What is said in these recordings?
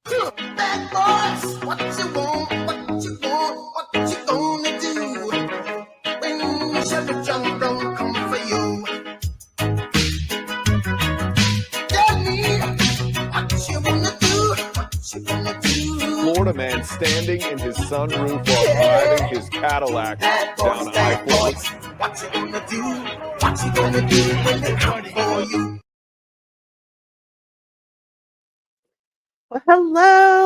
Bad boys, what you want, what you want, what you gonna do when Chevy John don't come for you? Tell me what you wanna do, what you gonna do. Florida man standing in his sunroof while driving his Cadillac down I-4. What you gonna do, what you gonna do when they come for you? Well,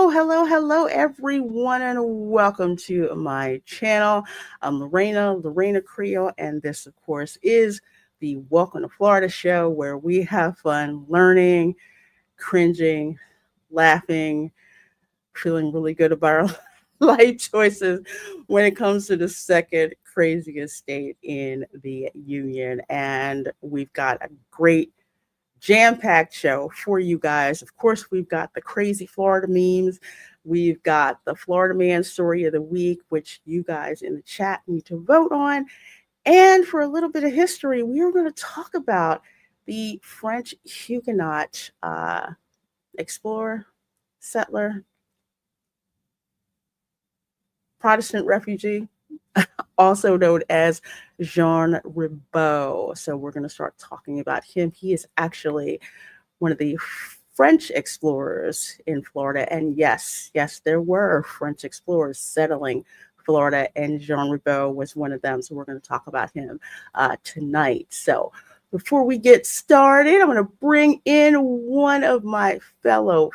hello, everyone, and welcome to my channel. I'm Reina Creole, and this, of course, is the Welcome to Florida show where we have fun learning, cringing, laughing, feeling really good about our life choices when it comes to the second craziest state in the union. And we've got a great jam-packed show for you guys. Of course, we've got the crazy Florida memes. We've got the Florida Man story of the week, which you guys in the chat need to vote on. And for a little bit of history, we are going to talk about the French Hugenot explorer, settler, Protestant refugee, also known as Jean Ribault. So we're going to start talking about him. He is actually one of the French explorers in Florida. And yes, there were French explorers settling Florida, and Jean Ribault was one of them. So we're going to talk about him tonight. So before we get started, I'm going to bring in one of my fellow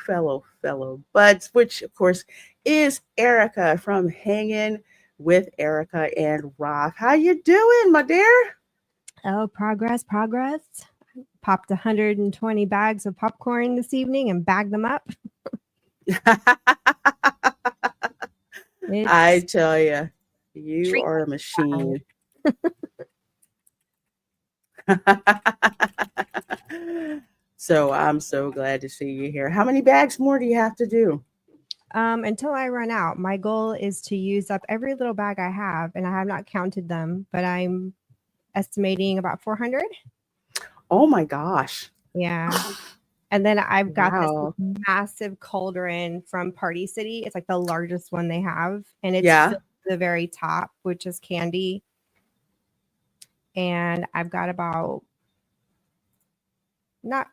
buds, which of course is Erica from Hanging with Erica and Roth. How you doing, my dear? Oh, progress. Popped 120 bags of popcorn this evening and bagged them up. I tell you, you are a machine. So I'm so glad to see you here. How many bags more do you have to do? Until I run out. My goal is to use up every little bag I have, and I have not counted them, but I'm estimating about 400. Oh my gosh. Yeah. And then I've got Wow. this massive cauldron from Party City. It's like the largest one they have, and it's Yeah. filled to the very top, which is candy. And I've got about not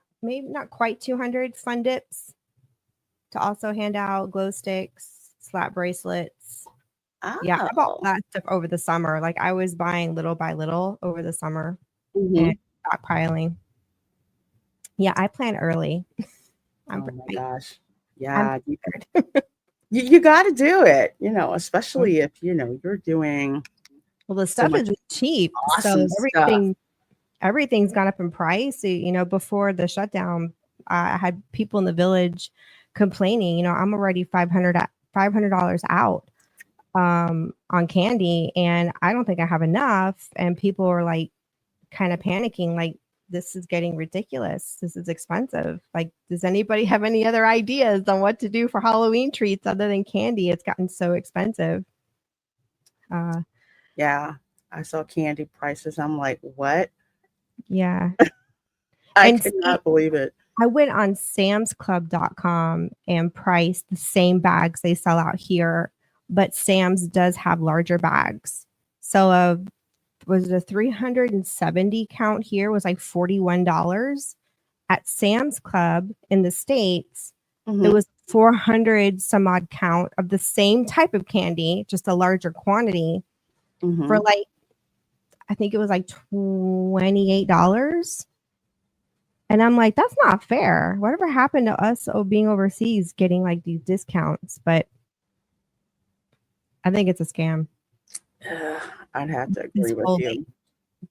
quite 200 fun dips to also hand out, glow sticks, slap bracelets. Oh. Yeah, I bought that stuff over the summer. Like I was buying little by little over the summer and stockpiling. Yeah, I plan early. Oh my gosh. Yeah. You got to do it, especially if, you're doing. Well, the stuff isn't cheap. Awesome So everything's gone up in price. Before the shutdown, I had people in the village complaining, I'm already $500 out on candy, and I don't think I have enough. And people are like kind of panicking, like, this is getting ridiculous. This is expensive. Like, does anybody have any other ideas on what to do for Halloween treats other than candy? It's gotten so expensive. Yeah, I saw candy prices. I'm like, what? Yeah. I could not believe it. I went on samsclub.com and priced the same bags they sell out here, but Sam's does have larger bags. So was the 370 count here was like $41. At Sam's Club in the States, it was 400 some odd count of the same type of candy, just a larger quantity for like, I think it was like $28. And I'm like, that's not fair. Whatever happened to us being overseas getting like these discounts? But I think it's a scam. I'd have to agree with you.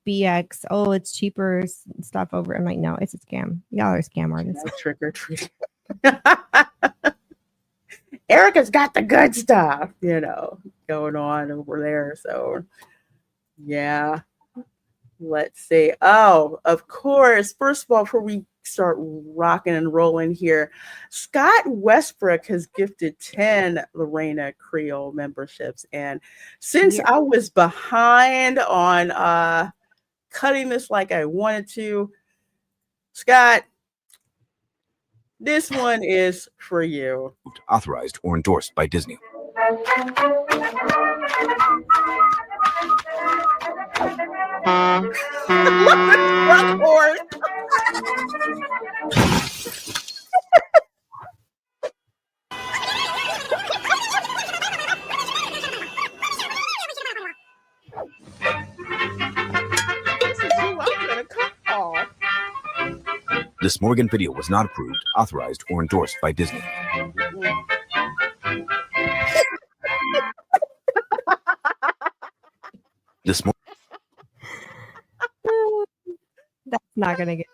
BX, it's cheaper stuff over. I'm like, no, it's a scam. Y'all are scam artists. No trick or treat. Erica's got the good stuff, going on over there. So, yeah. Let's see. Oh, of course. First of all, before we start rocking and rolling here, Scott Westbrook has gifted 10 Reina Creole memberships. And since I was behind on cutting this like I wanted to, Scott, This one is for you. Authorized or endorsed by Disney. Front horse. This is who I'm gonna call. This Morgan video was not approved, authorized, or endorsed by Disney. This That's not gonna get.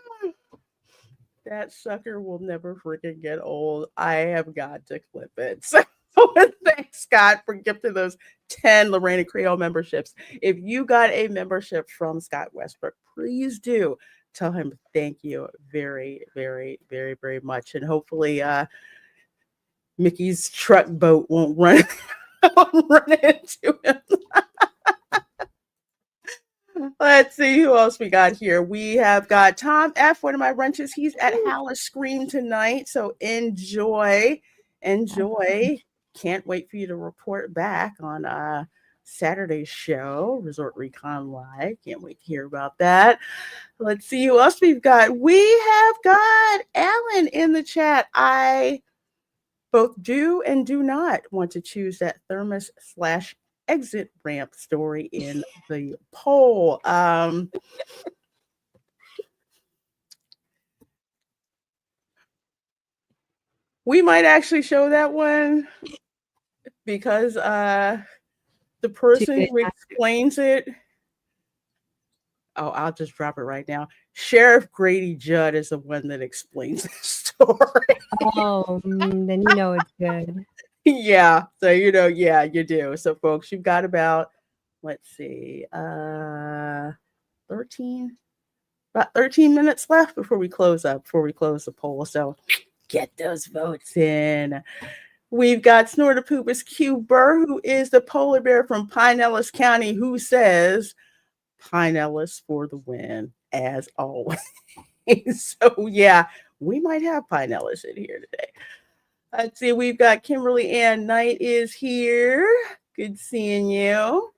That sucker will never freaking get old. I have got to clip it. So thanks, Scott, for gifting those 10 Reina Creole memberships. If you got a membership from Scott Westbrook, please do tell him thank you very, very, very, very much. And hopefully Mickey's truck boat won't run into him. Let's see who else we got here. We have got Tom F., one of my wrenches. He's at Hallis Scream tonight. So enjoy. Can't wait for you to report back on Saturday's show, Resort Recon Live. Can't wait to hear about that. Let's see who else we've got. We have got Alan in the chat. I both do and do not want to choose that thermos/exit ramp story in the poll. We might actually show that one because the person who explains it, I'll just drop it right now. Sheriff Grady Judd is the one that explains the story. Oh, then you know it's good. Yeah, so yeah, you do. So folks, you've got about, let's see, 13 minutes left before we close the poll. So get those votes in. We've got Snortapoopas Q Burr, who is the polar bear from Pinellas County, who says Pinellas for the win, as always. So yeah, we might have Pinellas in here today. Let's see, we've got Kimberly Ann Knight is here. Good seeing you.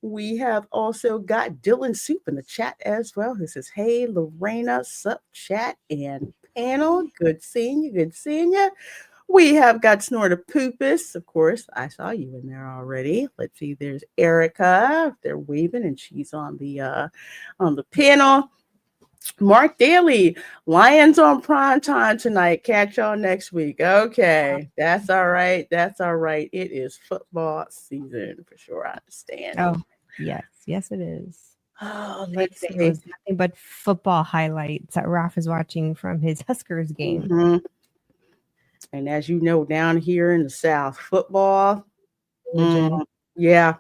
We have also got Dylan Soup in the chat as well, who says, hey, Lorena, sup, chat and panel. Good seeing you. We have got Snortapoopas. Of course, I saw you in there already. Let's see, there's Erica. They're waving, and she's on the panel. Mark Daly, Lions on prime time tonight. Catch y'all next week. Okay, that's all right. It is football season for sure. I understand. Oh, yes, it is. Oh, let's see. It was nothing but football highlights that Ralph is watching from his Huskers game. Mm-hmm. And as you know, down here in the South, football, yeah.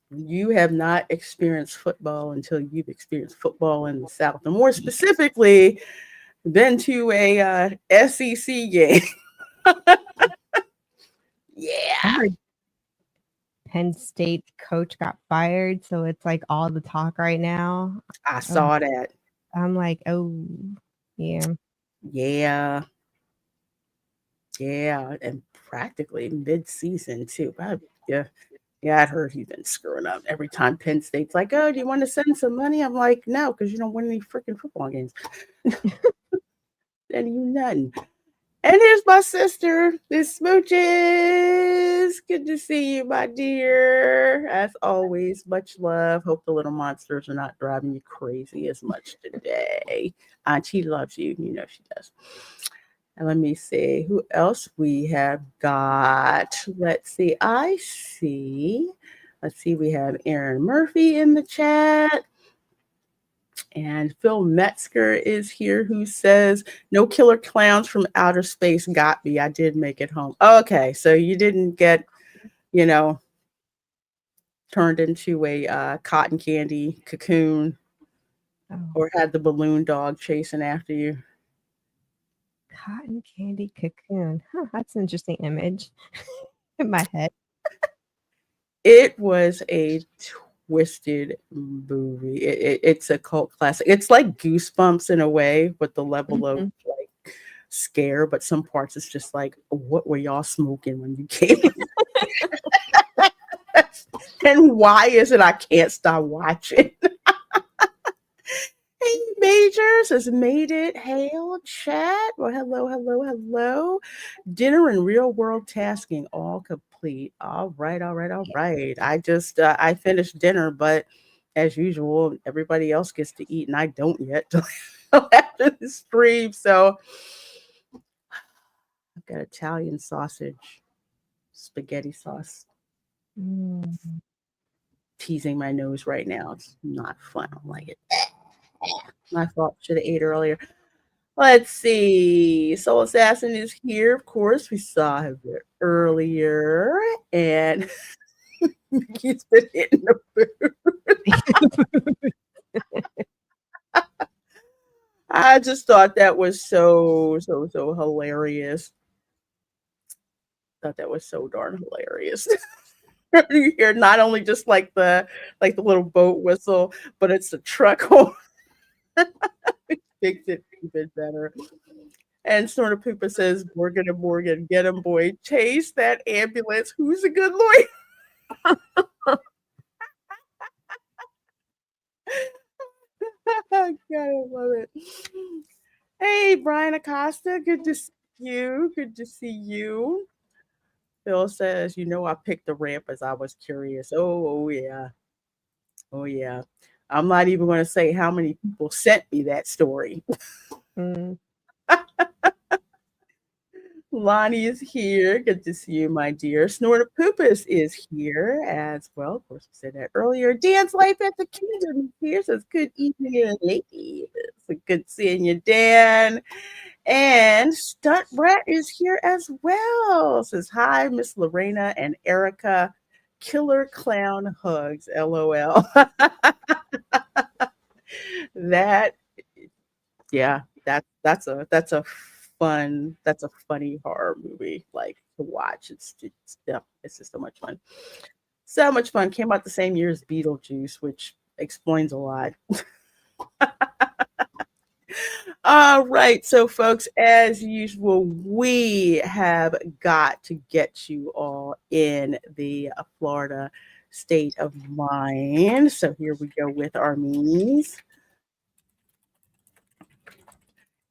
You have not experienced football until you've experienced football in the South, and more specifically, been to a SEC game. Yeah. Penn State coach got fired, so it's like all the talk right now. I saw that. I'm like, oh, yeah. And practically mid-season too. Yeah, I heard he's been screwing up every time Penn State's like, oh, do you want to send some money? I'm like, no, because you don't win any freaking football games. Then you nothing. And here's my sister, Miss Smooches. Good to see you, my dear. As always, much love. Hope the little monsters are not driving you crazy as much today. Auntie loves you. You know she does. And let me see who else we have got. Let's see. We have Aaron Murphy in the chat. And Phil Metzger is here, who says, no killer clowns from outer space got me. I did make it home. Okay, so you didn't get, turned into a cotton candy cocoon or had the balloon dog chasing after you. Cotton candy cocoon. That's an interesting image in my head. It was a twisted movie. It's a cult classic. It's like Goosebumps in a way, with the level of like scare, but some parts it's just like, what were y'all smoking when you came in? And why is it I can't stop watching? Hey, Majors has made it. Hail, chat. Well, hello, hello, hello. Dinner and real world tasking all complete. All right, all right, all right. I just I finished dinner, but as usual, everybody else gets to eat, and I don't yet till after the stream. So I've got Italian sausage, spaghetti sauce, teasing my nose right now. It's not fun. I don't like it. My fault. Should have ate earlier. Let's see. Soul Assassin is here. Of course, we saw him there earlier, and he's been hitting the food. I just thought that was so hilarious. Thought that was so darn hilarious. You hear not only just like the little boat whistle, but it's the truck horn. It makes it even better. And Snorter Poopa says, Morgan and Morgan, get him, boy. Chase that ambulance. Who's a good lawyer? God, I love it. Hey, Brian Acosta. Good to see you. Good to see you. Phil says, I picked the ramp as I was curious. Oh yeah. Oh, yeah. I'm not even going to say how many people sent me that story. Lonnie is here. Good to see you, my dear. Snorter Poopus is here as well. Of course, we said that earlier. Dan's Life at the Kingdom is here. Says, good evening, ladies. It's good seeing you, Dan. And Stunt Rat is here as well. Says, hi, Miss Lorena and Erica. Killer clown hugs. LOL. That's a funny horror movie, like, to watch. It's just so much fun. So much fun. Came out the same year as Beetlejuice, which explains a lot. All right, so folks, as usual, we have got to get you all in the Florida state of mind. So here we go with our memes.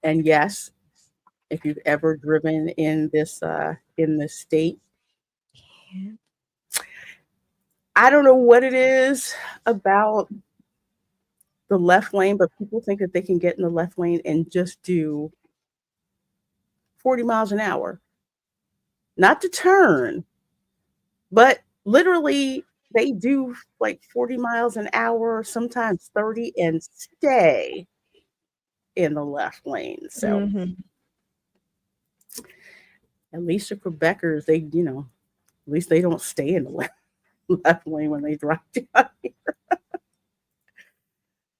And yes, if you've ever driven in this state, I don't know what it is about the left lane, but people think that they can get in the left lane and just do 40 miles an hour. Not to turn, but literally they do like 40 miles an hour, sometimes 30, and stay in the left lane. So at least the Quebecers, at least they don't stay in the left lane when they drive down here.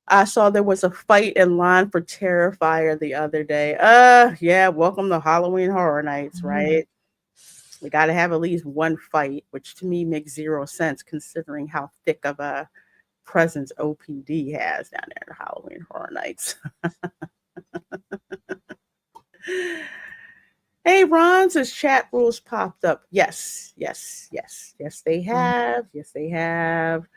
I saw there was a fight in line for Terrifier the other day. Yeah, welcome to Halloween Horror Nights, right? We got to have at least one fight, which to me makes zero sense considering how thick of a presence OPD has down there at Halloween Horror Nights. Hey, Ron says chat rules popped up. Yes, they have. Yes, they have.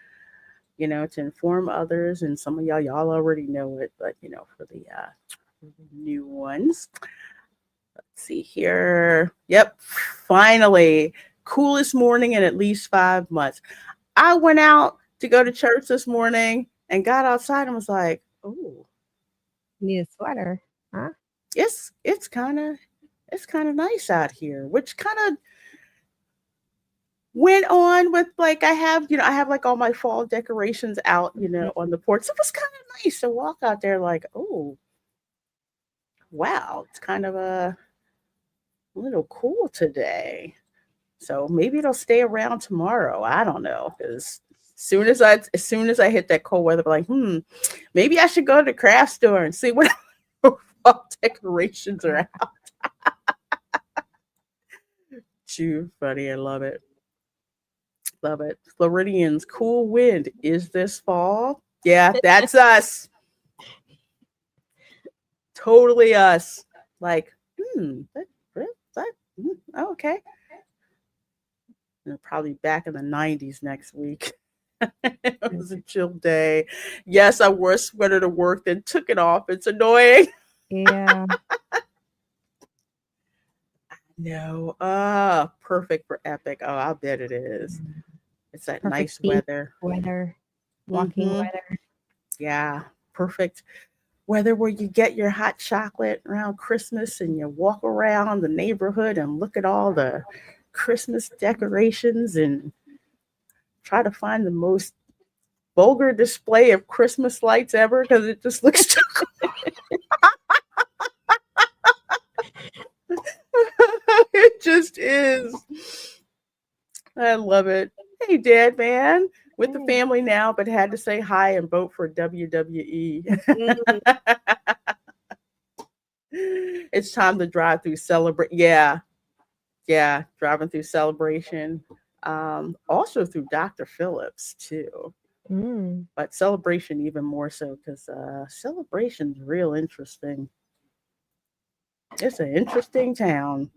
To inform others, and some of y'all already know it, but for the new ones. Let's see here. Yep, finally, coolest morning in at least 5 months. I went out to go to church this morning and got outside and was like, "Oh, need a sweater, huh?" It's kind of nice out here, which kind of went on with like I have like all my fall decorations out, on the porch. So it was kind of nice to walk out there like, oh, wow, it's kind of a little cool today. So maybe it'll stay around tomorrow. I don't know, because as soon as I hit that cold weather, I'm like, maybe I should go to the craft store and see what fall decorations are out. Too funny. I love it. Love it. Floridians, cool wind. Is this fall? Yeah, that's us. Totally us. Like, okay. And probably back in the 90s next week. It was a chill day. Yes, I wore a sweater to work, then took it off. It's annoying. Yeah. No. Perfect for Epic. Oh, I bet it is. It's that Perfect nice beach weather. walking Mhm. weather. Yeah, perfect weather where you get your hot chocolate around Christmas and you walk around the neighborhood and look at all the Christmas decorations and try to find the most vulgar display of Christmas lights ever because it just looks too cool. It just is. I love it. Hey, Dad, man, with the family now, but had to say hi and vote for WWE. It's time to drive through Celebrate. Yeah, driving through Celebration. Also through Dr. Phillips too, but Celebration even more so because Celebration's real interesting. It's an interesting town.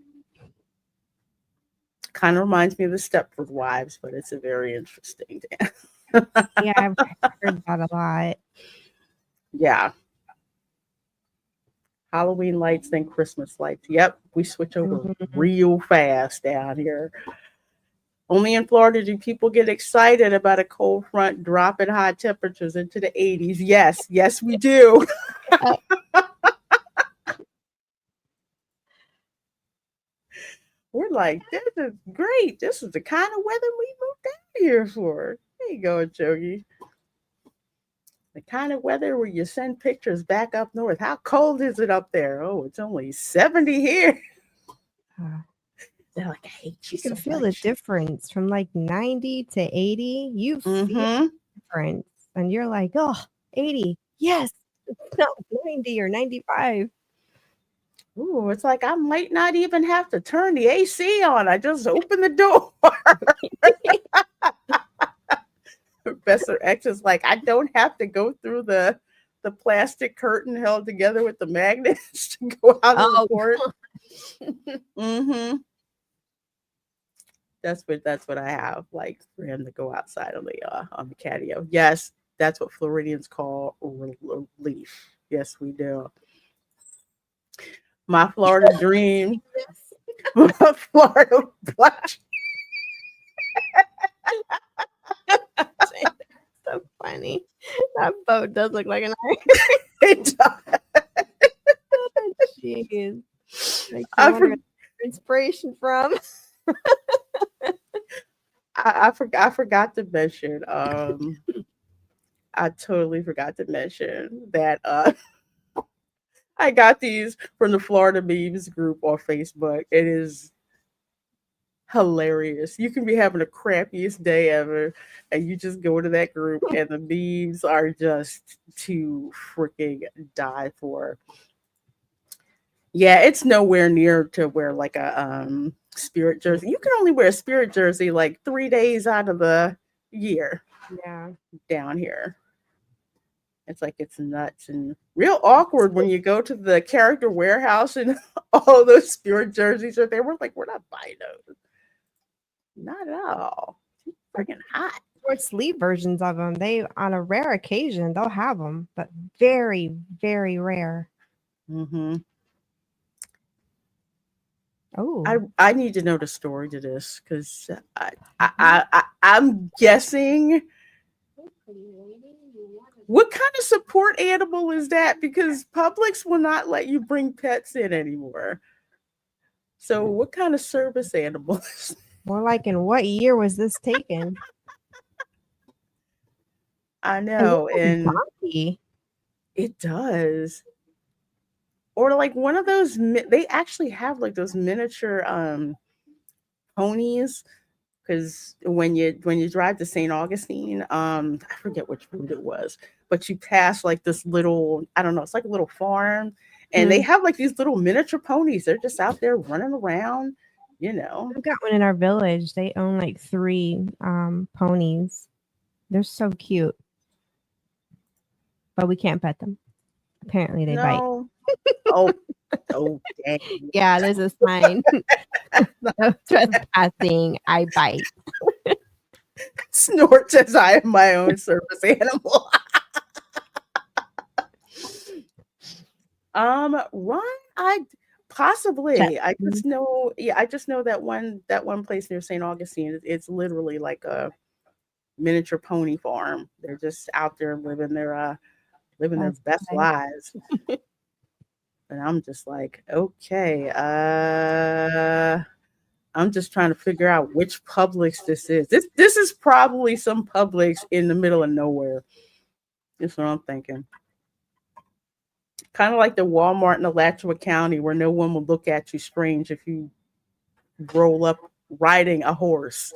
Kind of reminds me of the Stepford Wives, but it's a very interesting town. Yeah, I've heard that a lot. Yeah. Halloween lights, then Christmas lights. Yep, we switch over real fast down here. Only in Florida do people get excited about a cold front dropping high temperatures into the 80s. Yes, we do. We're like, this is great. This is the kind of weather we moved down here for. There you go, Jogi. The kind of weather where you send pictures back up north. How cold is it up there? Oh, it's only 70 here. They're like, I hate you so can feel much. the difference from like 90 to 80. You feel the difference. And you're like, oh, 80. Yes. It's not 90 or 95. Ooh, it's like I might not even have to turn the AC on. I just open the door. Professor X is like, I don't have to go through the plastic curtain held together with the magnets to go out of the port. That's what I have, like, for him to go outside on the patio. Yes, that's what Floridians call relief. Yes, we do. My Florida dream. My Florida watch. So funny. That boat does look like an iron. It does. Jeez. I wonder where inspiration from. I forgot to mention. I totally forgot to mention that I got these from the Florida Memes group on Facebook. It is hilarious. You can be having the crappiest day ever, and you just go to that group, and the memes are just to freaking die for. Yeah, it's nowhere near to wear like a Spirit jersey. You can only wear a Spirit jersey like 3 days out of the year. Yeah, down here. It's like it's nuts and real awkward when you go to the character warehouse and all those Spirit jerseys are there. We're like, we're not buying those. Not at all. It's freaking hot. Short sleeve versions of them. They, on a rare occasion, they'll have them, but very, very rare. Oh, I need to know the story to this because I'm guessing. What kind of support animal is that? Because Publix will not let you bring pets in anymore. So what kind of service animal is more like in what year was this taken? I know, and donkey. It does. Or like one of those, they actually have like those miniature ponies. Because when you drive to St. Augustine, I forget which route it was, but you pass like this little, I don't know, it's like a little farm, and they have like these little miniature ponies. They're just out there running around. you know. We've got one in our village. They own like 3 ponies. They're so cute. But we can't pet them. Apparently they bite. No. Oh, dang. Yeah, there's a sign. No trespassing. I bite. Snort says I am my own service animal. Ron, I possibly. I just know, I just know that one place near St. Augustine. It's literally like a miniature pony farm. They're just out there living their best lives. And I'm just like, okay, I'm just trying to figure out which Publix this is. This is probably some Publix in the middle of nowhere. That's what I'm thinking. Kind of like the Walmart in Alachua County, where no one will look at you strange if you roll up riding a horse,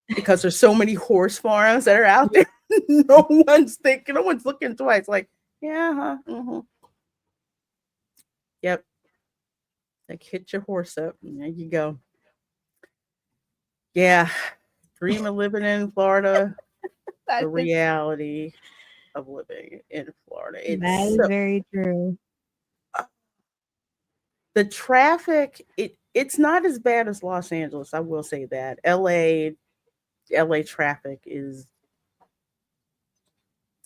because there's so many horse farms that are out there. No one's looking twice. Like, yeah, huh? Mm-hmm. Yep. Like, hit your horse up, and there you go. Yeah, dream of living in Florida. The reality of living in Florida. That is very true. The traffic, it's not as bad as Los Angeles. I will say that. LA traffic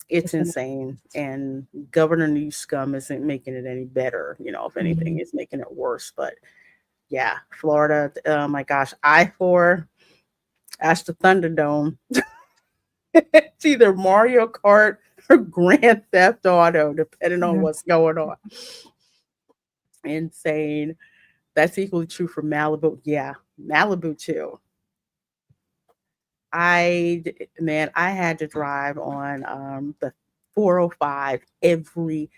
it's insane, and Governor Newsom isn't making it any better. If anything, it's making it worse. But yeah, Florida. Oh my gosh, I-4. Ask the Thunderdome. It's either Mario Kart or Grand Theft Auto, depending on what's going on. Insane. That's equally true for Malibu. Yeah, Malibu too. I had to drive on the 405 every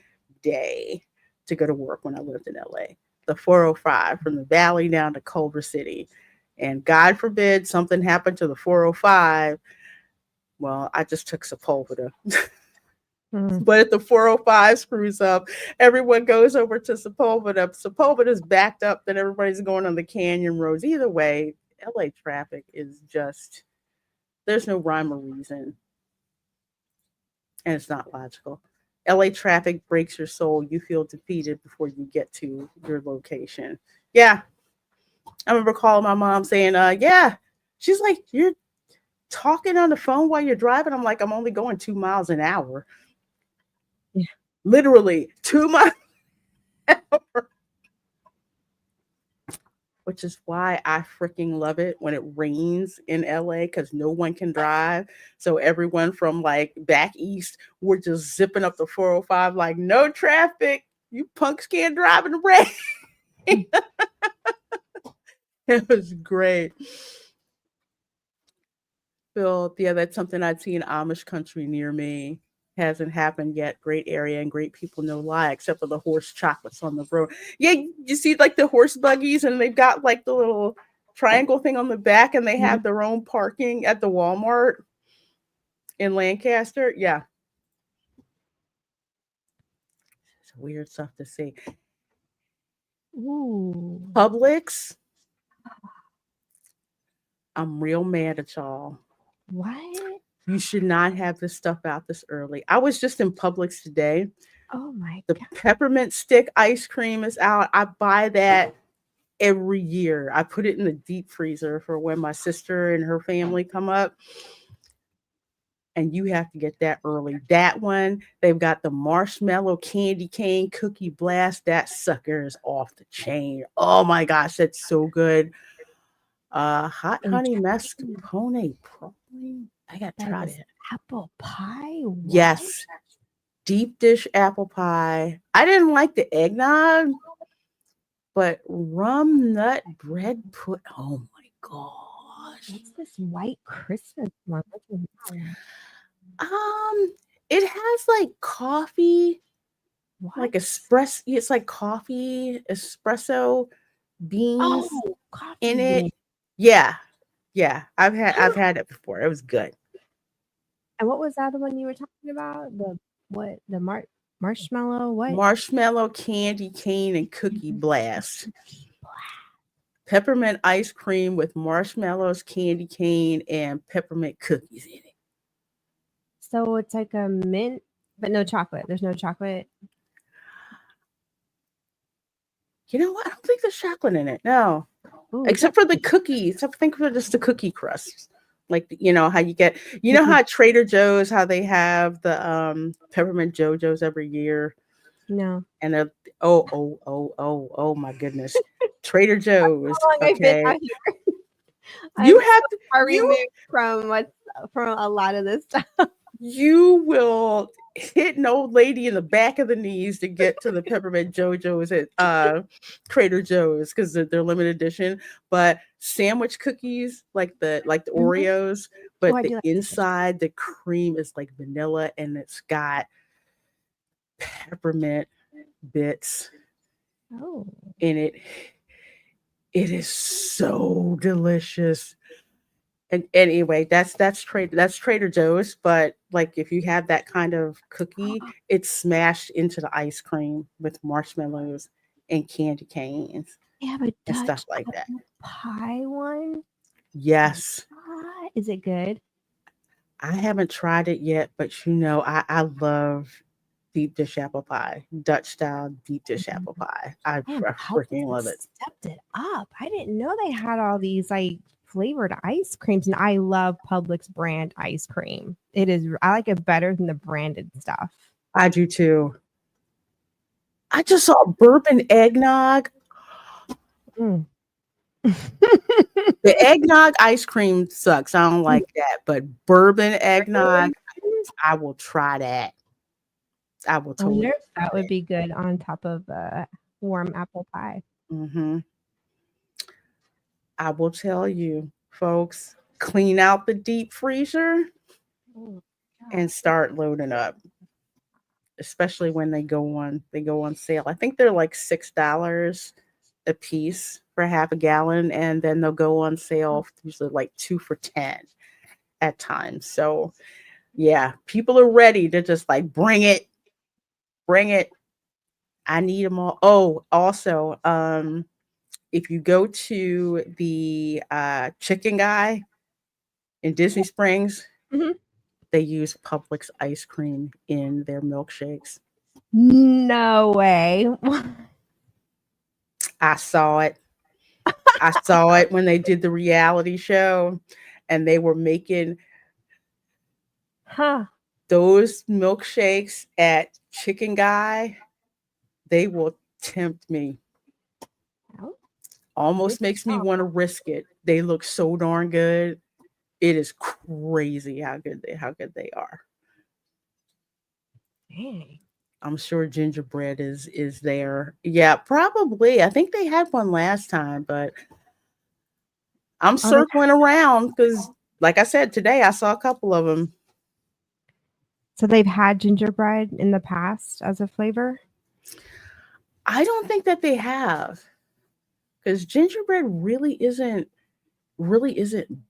day to go to work when I lived in LA. The 405 from the Valley down to Culver City. And God forbid something happened to the 405. Well, I just took Sepulveda. But if the 405 screws up, everyone goes over to Sepulveda. Sepulveda's backed up, then everybody's going on the canyon roads. Either way, LA traffic is just, there's no rhyme or reason. And it's not logical. LA traffic breaks your soul. You feel defeated before you get to your location. Yeah. I remember calling my mom saying, yeah. She's like, you're talking on the phone while you're driving? I'm like, I'm only going 2 miles an hour. Yeah. Literally 2 miles an hour. Which is why I freaking love it when it rains in LA, because no one can drive. So everyone from like back east, we're just zipping up the 405 like, no traffic. You punks can't drive in the rain. It was great. Phil, yeah, that's something I'd see in Amish country near me. Hasn't happened yet. Great area and great people, no lie, except for the horse chocolates on the road. Yeah, you see like the horse buggies, and they've got like the little triangle thing on the back, and they have their own parking at the Walmart in Lancaster. Yeah. It's weird stuff to see. Ooh. Publix. I'm real mad at y'all. What? You should not have this stuff out this early. I was just in Publix today. Oh my God. The peppermint stick ice cream is out. I buy that every year. I put it in the deep freezer for when my sister and her family come up. And you have to get that early. That one, they've got the marshmallow candy cane cookie blast. That sucker is off the chain. Oh my gosh, that's so good. Hot honey mascarpone, probably. I got to try it. Apple pie? What? Yes. Deep dish apple pie. I didn't like the eggnog, but rum nut bread put. Oh my gosh. What's this white Christmas one? It has like coffee, like espresso. It's like coffee, espresso beans in it. Yeah. I've had it before. It was good. And what was that the one you were talking about? The marshmallow? What? Marshmallow candy cane and cookie blast. peppermint ice cream with marshmallows, candy cane, and peppermint cookies in it. So it's like a mint, but no chocolate. There's no chocolate. You know what? I don't think there's chocolate in it. No. Ooh, Except for the cookies. I think for just the cookie crusts. Like, how you get, how at Trader Joe's, how they have the peppermint JoJo's every year. No. And they're, oh my goodness. Trader Joe's. How long I've been Okay. out here. You have to are removed from a lot of this stuff. You will hit an old lady in the back of the knees to get to the peppermint JoJo's at Trader Joe's because they're limited edition. But sandwich cookies, like the Oreos, but the inside the cream is like vanilla and it's got peppermint bits in it. It is so delicious. And anyway, that's Trader Joe's, but like if you have that kind of cookie, it's smashed into the ice cream with marshmallows and candy canes. Yeah, but and stuff like that. Pie one? Yes. Is it good? I haven't tried it yet, but I love deep dish apple pie, Dutch style deep dish apple pie. I freaking love it. Stepped it up. I didn't know they had all these like flavored ice creams, and I love Publix brand ice cream. I like it better than the branded stuff. I do too. I just saw bourbon eggnog. The eggnog ice cream sucks. I don't like that, but bourbon eggnog, I will try that. I will totally. That would be good on top of warm apple pie. Mm-hmm. I will tell you, folks, clean out the deep freezer and start loading up. Especially when they go on sale. I think they're like $6 a piece for half a gallon, and then they'll go on sale usually like 2 for $10 at times. So yeah, people are ready to just like bring it. I need them all. Oh, also, if you go to the chicken guy in Disney Springs, they use Publix ice cream in their milkshakes. No way. I saw it. I saw it when they did the reality show, and they were making those milkshakes at Chicken Guy. They will tempt me. Almost makes me want to risk it. They look so darn good. It is crazy how good they are. Dang. I'm sure gingerbread is there. Yeah, probably. I think they had one last time, but I'm circling around because, like I said, today I saw a couple of them. So they've had gingerbread in the past as a flavor? I don't think that they have, because gingerbread really isn't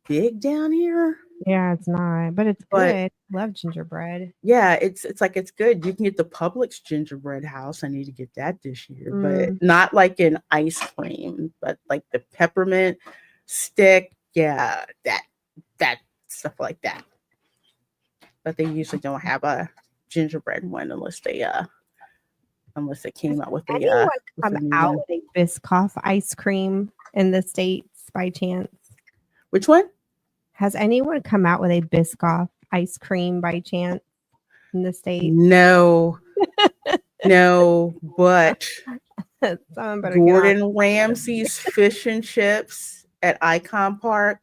big down here. Yeah, it's not, but it's good. I love gingerbread. Yeah, it's good. You can get the Publix gingerbread house. I need to get that this year, but not like in ice cream, but like the peppermint stick. Yeah, that stuff like that. But they usually don't have a gingerbread one unless they came out with a Biscoff ice cream in the States by chance. Which one? Has anyone come out with a Biscoff ice cream by chance in the States? No, but Gordon Ramsay's fish and chips at Icon Park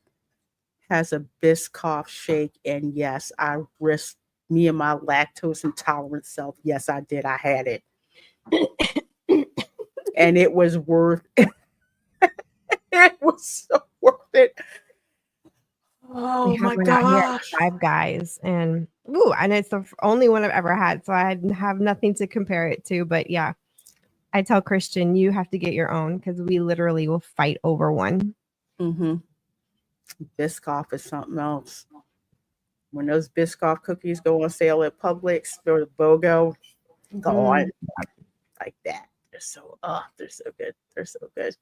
has a Biscoff shake, and yes, I risked me and my lactose intolerant self. Yes, I did. I had it. And it was worth it. It was so worth it. Oh my gosh. Five Guys, and it's the only one I've ever had, so I have nothing to compare it to. But yeah, I tell Christian, you have to get your own because we literally will fight over one. Biscoff is something else. When those Biscoff cookies go on sale at Publix or the BOGO, go on like that. They're they're so good. They're so good.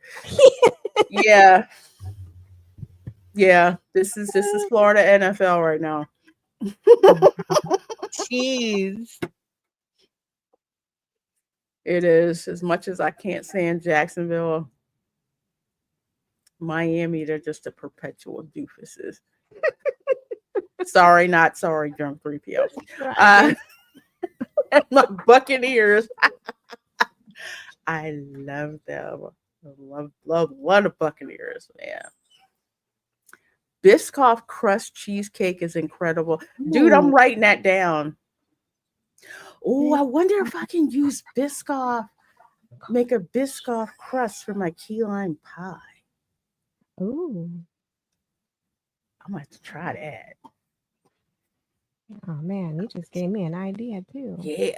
Yeah. Yeah. This is Florida NFL right now. Jeez. It is. As much as I can't stand Jacksonville, Miami, they're just a perpetual doofuses. Sorry, not sorry, drunk 3PO. My Buccaneers. I love them. I love the Buccaneers, man. Biscoff crust cheesecake is incredible. Dude, I'm writing that down. Oh, I wonder if I can use Biscoff, make a Biscoff crust for my key lime pie. Ooh. I'm going to have to try that. Oh man, you just gave me an idea too. Yeah.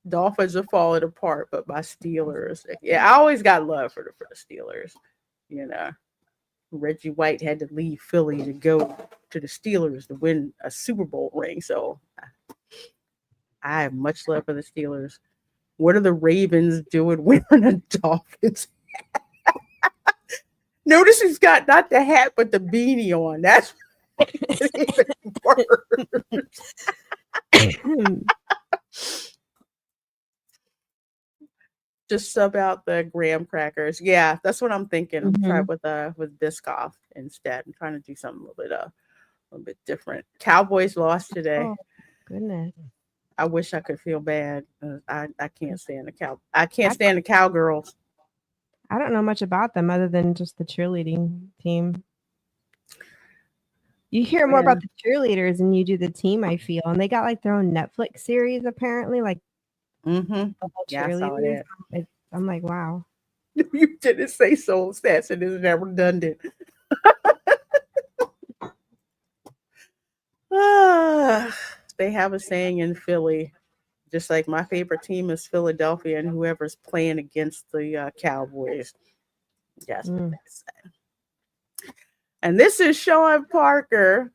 Dolphins are falling apart, but my Steelers. Yeah, I always got love for the Steelers. You know, Reggie White had to leave Philly to go to the Steelers to win a Super Bowl ring. So I have much love for the Steelers. What are the Ravens doing wearing a Dolphins hat? Notice he's got not the hat, but the beanie on. That's even worse. Just sub out the graham crackers. Yeah, that's what I'm thinking. I'm trying with Biscoff instead. I'm trying to do something a little bit different. Cowboys lost today. Oh, goodness. I wish I could feel bad. I can't stand the Cowgirls. I don't know much about them other than just the cheerleading team. You hear more about the cheerleaders than you do the team, I feel. And they got like their own Netflix series apparently, like yeah, I saw that. I'm like, wow. You didn't say so fast. It is never redundant. They have a saying in Philly, just like my favorite team is Philadelphia, and whoever's playing against the Cowboys. That's what they say. And this is Sean Parker,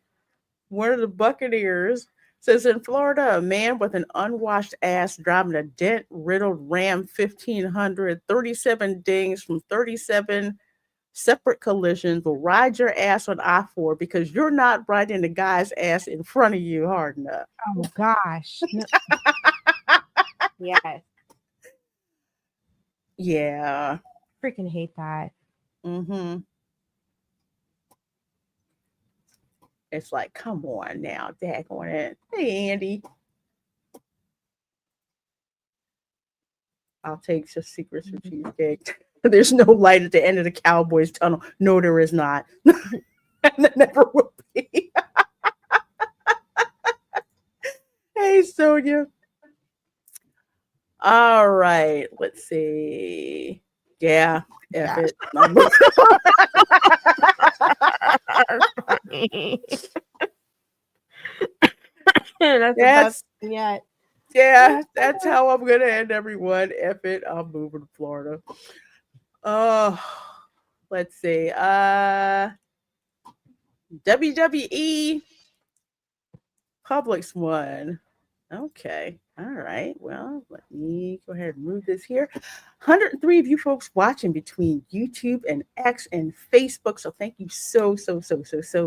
one of the Buccaneers. Says in Florida, a man with an unwashed ass driving a dent-riddled Ram 1500, 37 dings from 37 separate collisions will ride your ass on I-4 because you're not riding the guy's ass in front of you hard enough. Oh, gosh. Yes. Yeah. Freaking hate that. It's like, come on now, daggone it. Hey, Andy. I'll take just secrets for cheesecake. There's no light at the end of the Cowboys tunnel. No, there is not. And there never will be. Hey, Sonia. All right. Let's see. Yeah. F it. That's the best yet. Yeah, that's how I'm gonna end everyone. F it. I'm moving to Florida. Let's see. WWE Publix one. Okay. All right. Well, let me go ahead and move this here. 103 of you folks watching between YouTube and X and Facebook. So thank you so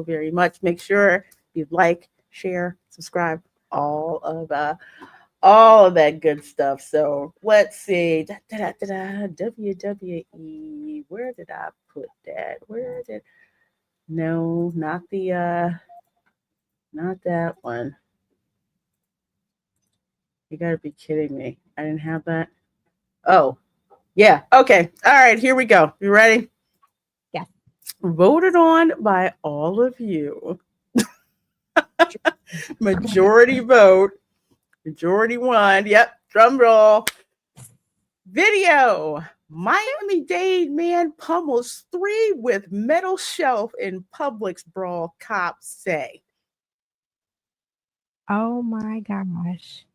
very much. Make sure you like, share, subscribe, all of that good stuff. So let's see. WWE. Where did I put that? No, not that one. You gotta be kidding me. I didn't have that. Oh, yeah. Okay. All right. Here we go. You ready? Yeah. Voted on by all of you. Majority vote. Majority won. Yep. Drum roll. Video. Miami-Dade man pummels 3 with metal shelf in Publix brawl, cops say. Oh my gosh.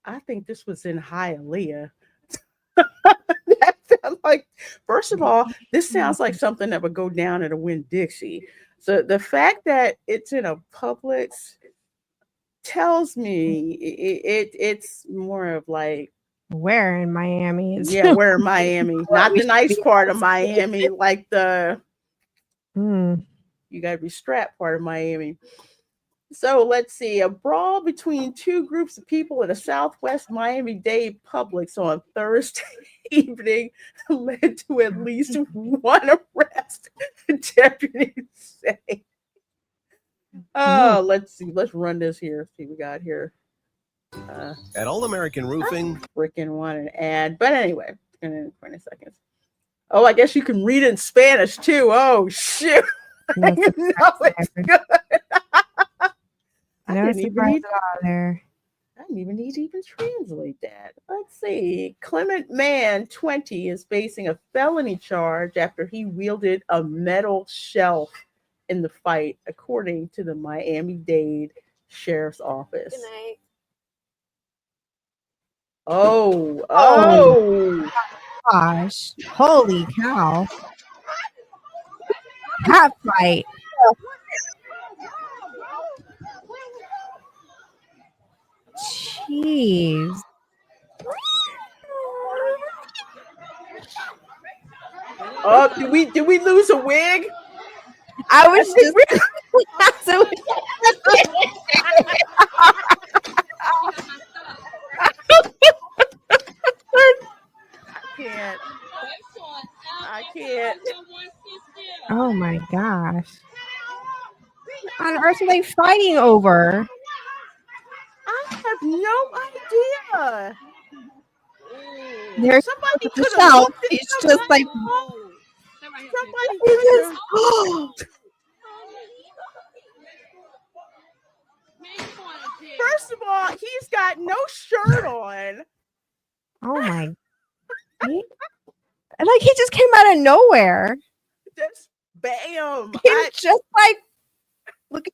I think this was in Hialeah. That sounds like, first of all, this sounds like something that would go down at a Winn-Dixie. So the fact that it's in a Publix tells me it's more of like Where in Miami is? Yeah, where in Miami? Not the nice part of Miami, like the you gotta be strapped part of Miami. So let's see. A brawl between two groups of people at a Southwest Miami-Dade Publix on Thursday evening led to at least one arrest, deputies say. Oh, let's see. Let's run this here. See what we got here. At All American Roofing. Freaking want an ad. But anyway, in 20 seconds. Oh, I guess you can read it in Spanish too. Oh, shoot. No You know it's good. No surprise at all there. I didn't even need to even translate that. Let's see. Clement Man, 20, is facing a felony charge after he wielded a metal shelf in the fight, according to the Miami-Dade Sheriff's Office. Good night. Oh. Gosh. Holy cow. That fight. Jeez. Oh, did we lose a wig? I was just I can't. Oh my gosh. What on earth are they fighting over? I have no idea. There's Somebody the could have shelf. looked at It's just like somebody could have. First of all, he's got no shirt on. oh my. Like he just came out of nowhere. Just bam. It's just like look.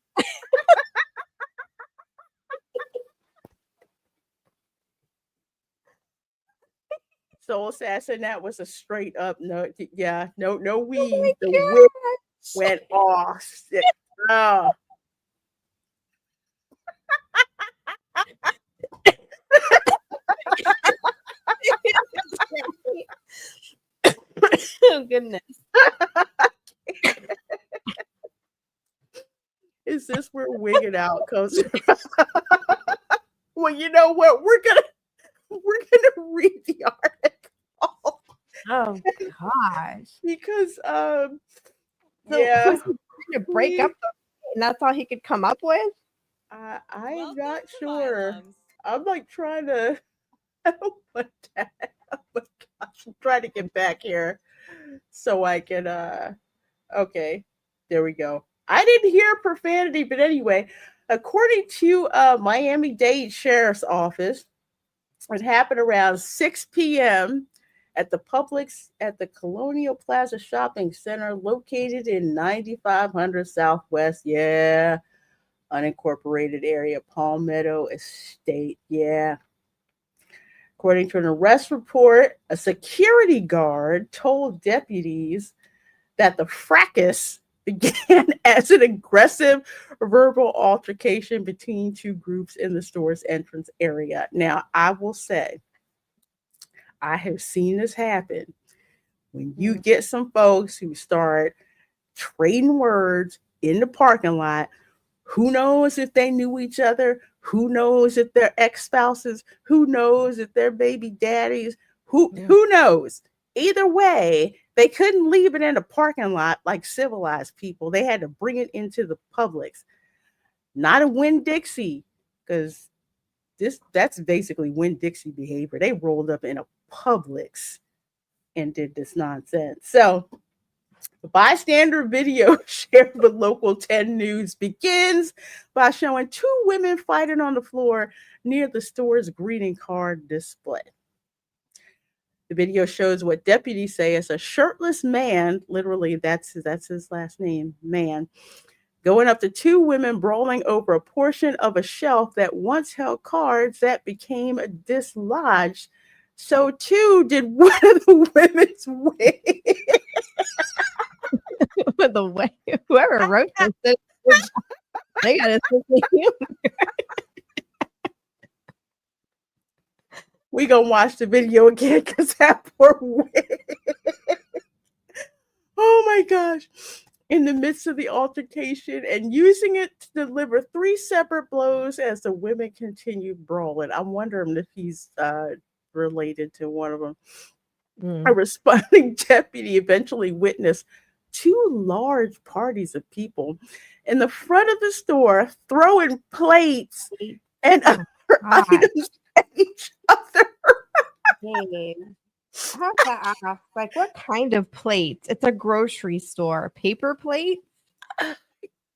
Soul Assassin, that was a straight up no weed. The Oh wig went off. Oh. Oh goodness. Is this where wigging out comes from? Well, you know what? We're gonna read the article. Oh gosh. Because So yeah, was he trying to break up and that's all he could come up with? I'm not sure. I'm like trying to what the heck? Oh my gosh, I'm trying to get back here so I can okay, there we go. I didn't hear profanity, but anyway, according to Miami-Dade Sheriff's Office, it happened around 6 p.m. at the Publix at the Colonial Plaza Shopping Center located in 9500 Southwest, unincorporated area, Palmetto Estate, According to an arrest report, a security guard told deputies that the fracas began as an aggressive verbal altercation between two groups in the store's entrance area. Now, I will say, I have seen this happen when you get some folks who start trading words in the parking lot. Who knows if they knew each other? Who knows if they're ex-spouses? Who knows if they're baby daddies? Who knows? Either way, they couldn't leave it in a parking lot like civilized people. They had to bring it into the Publix. Not a Winn-Dixie, because that's basically Winn-Dixie behavior. They rolled up in a Publix and did this nonsense. So the bystander video shared with Local 10 News begins by showing two women fighting on the floor near the store's greeting card display. The video shows what deputies say is a shirtless man, literally that's his last name, man, going up to two women brawling over a portion of a shelf that once held cards that became dislodged. So too did one of the women's wigs. With the way whoever wrote this, they got a sense of humor. We gonna watch the video again because that poor wig. Oh my gosh. In the midst of the altercation and using it to deliver 3 separate blows as the women continue brawling. I'm wondering if he's related to one of them. A responding deputy eventually witnessed 2 large parties of people in the front of the store throwing plates and other items at each other. Hey, I have to ask, like, what kind of plates? It's a grocery store. Paper plate?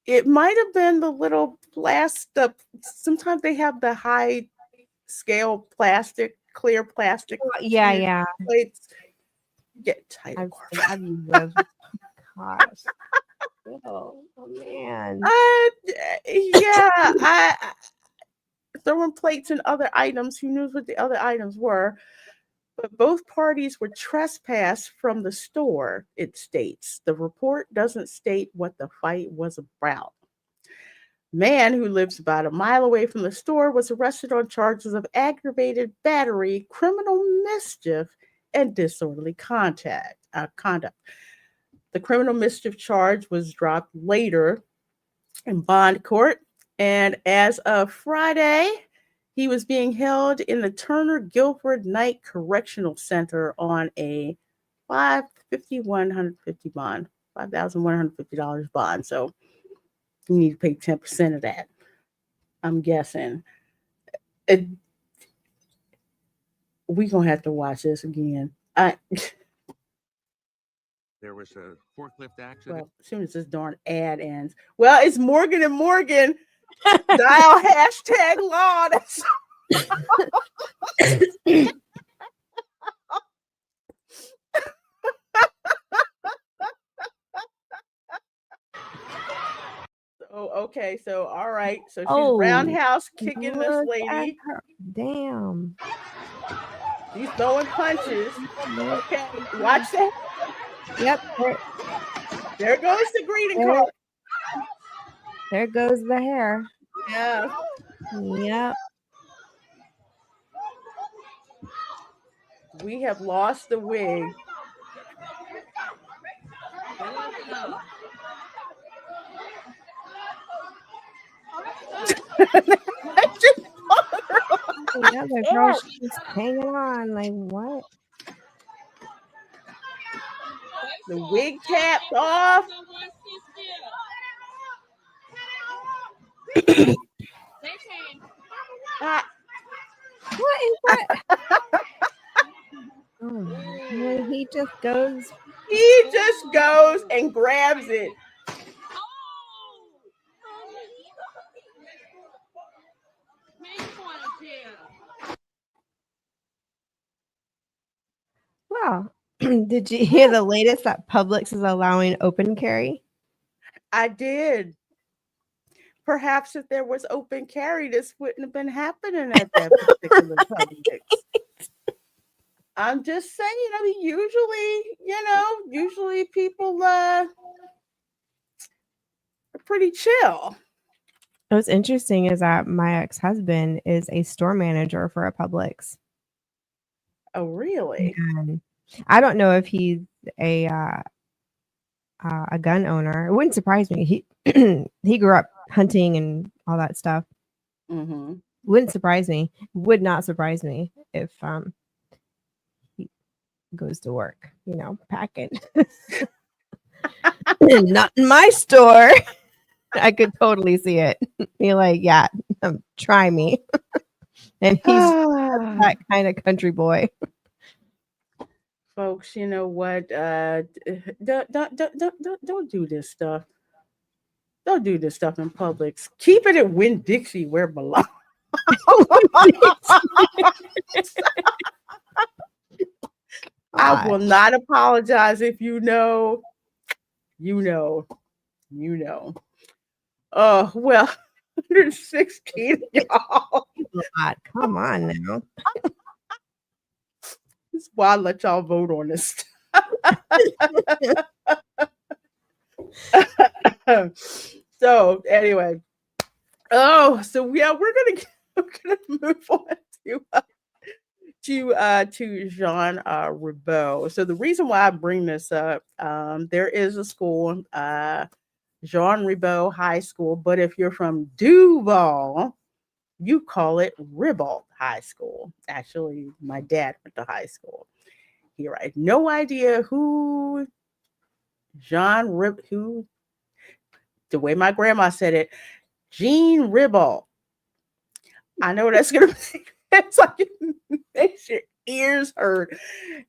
It might have been the little plastic. Sometimes they have the high scale plastic, clear plastic. Yeah. Plates. Get tight. I've used those. Gosh. Oh man. I throwing plates and other items. Who knows what the other items were? But both parties were trespassed from the store, it states. The report doesn't state what the fight was about. Man who lives about a mile away from the store was arrested on charges of aggravated battery, criminal mischief, and disorderly conduct. The criminal mischief charge was dropped later in bond court, and as of Friday, he was being held in the Turner Guilford Night Correctional Center on a $5,150 bond, $5,150 bond. So you need to pay 10% of that, I'm guessing. We're going to have to watch this again. There was a forklift accident. Well, as soon as this darn ad ends. Well, it's Morgan and Morgan. Dial hashtag law. Okay. So, all right. So she's roundhouse kicking this lady. Damn. She's throwing punches. Okay. Watch that. Yep. There goes the greeting card. There goes the hair. Yeah. Yep. We have lost the wig. Yeah, the girl, she's hanging on. Like, what? The wig capped off. What is that? Oh, he just goes. He just goes and grabs it. Well, did you hear the latest that Publix is allowing open carry? I did. Perhaps if there was open carry, this wouldn't have been happening at that particular Publix. I'm just saying, I mean, usually people are pretty chill. What's interesting is that my ex-husband is a store manager for a Publix. Oh, really? And I don't know if he's a gun owner. It wouldn't surprise me. He grew up hunting and all that stuff. Mm-hmm. Wouldn't surprise me. Would not surprise me if he goes to work, packing. Not in my store. I could totally see it. Be like, yeah, try me. And he's that kind of country boy. Folks, you know what? Don't do this stuff. Don't do this stuff in Publix. Keep it at Winn-Dixie where it belongs. I will not apologize if you know. Oh, well, 116, y'all. God, come on now. That's why I let y'all vote on this. So anyway, so yeah, we're gonna move on to Jean Ribault. So the reason why I bring this up, there is a school, Jean Ribault High School, but if you're from Duval, you call it Ribault High School. Actually, my dad went to high school here. I had no idea who who, the way my grandma said it, Jean Ribault. I know that's gonna it's like it makes your ears hurt,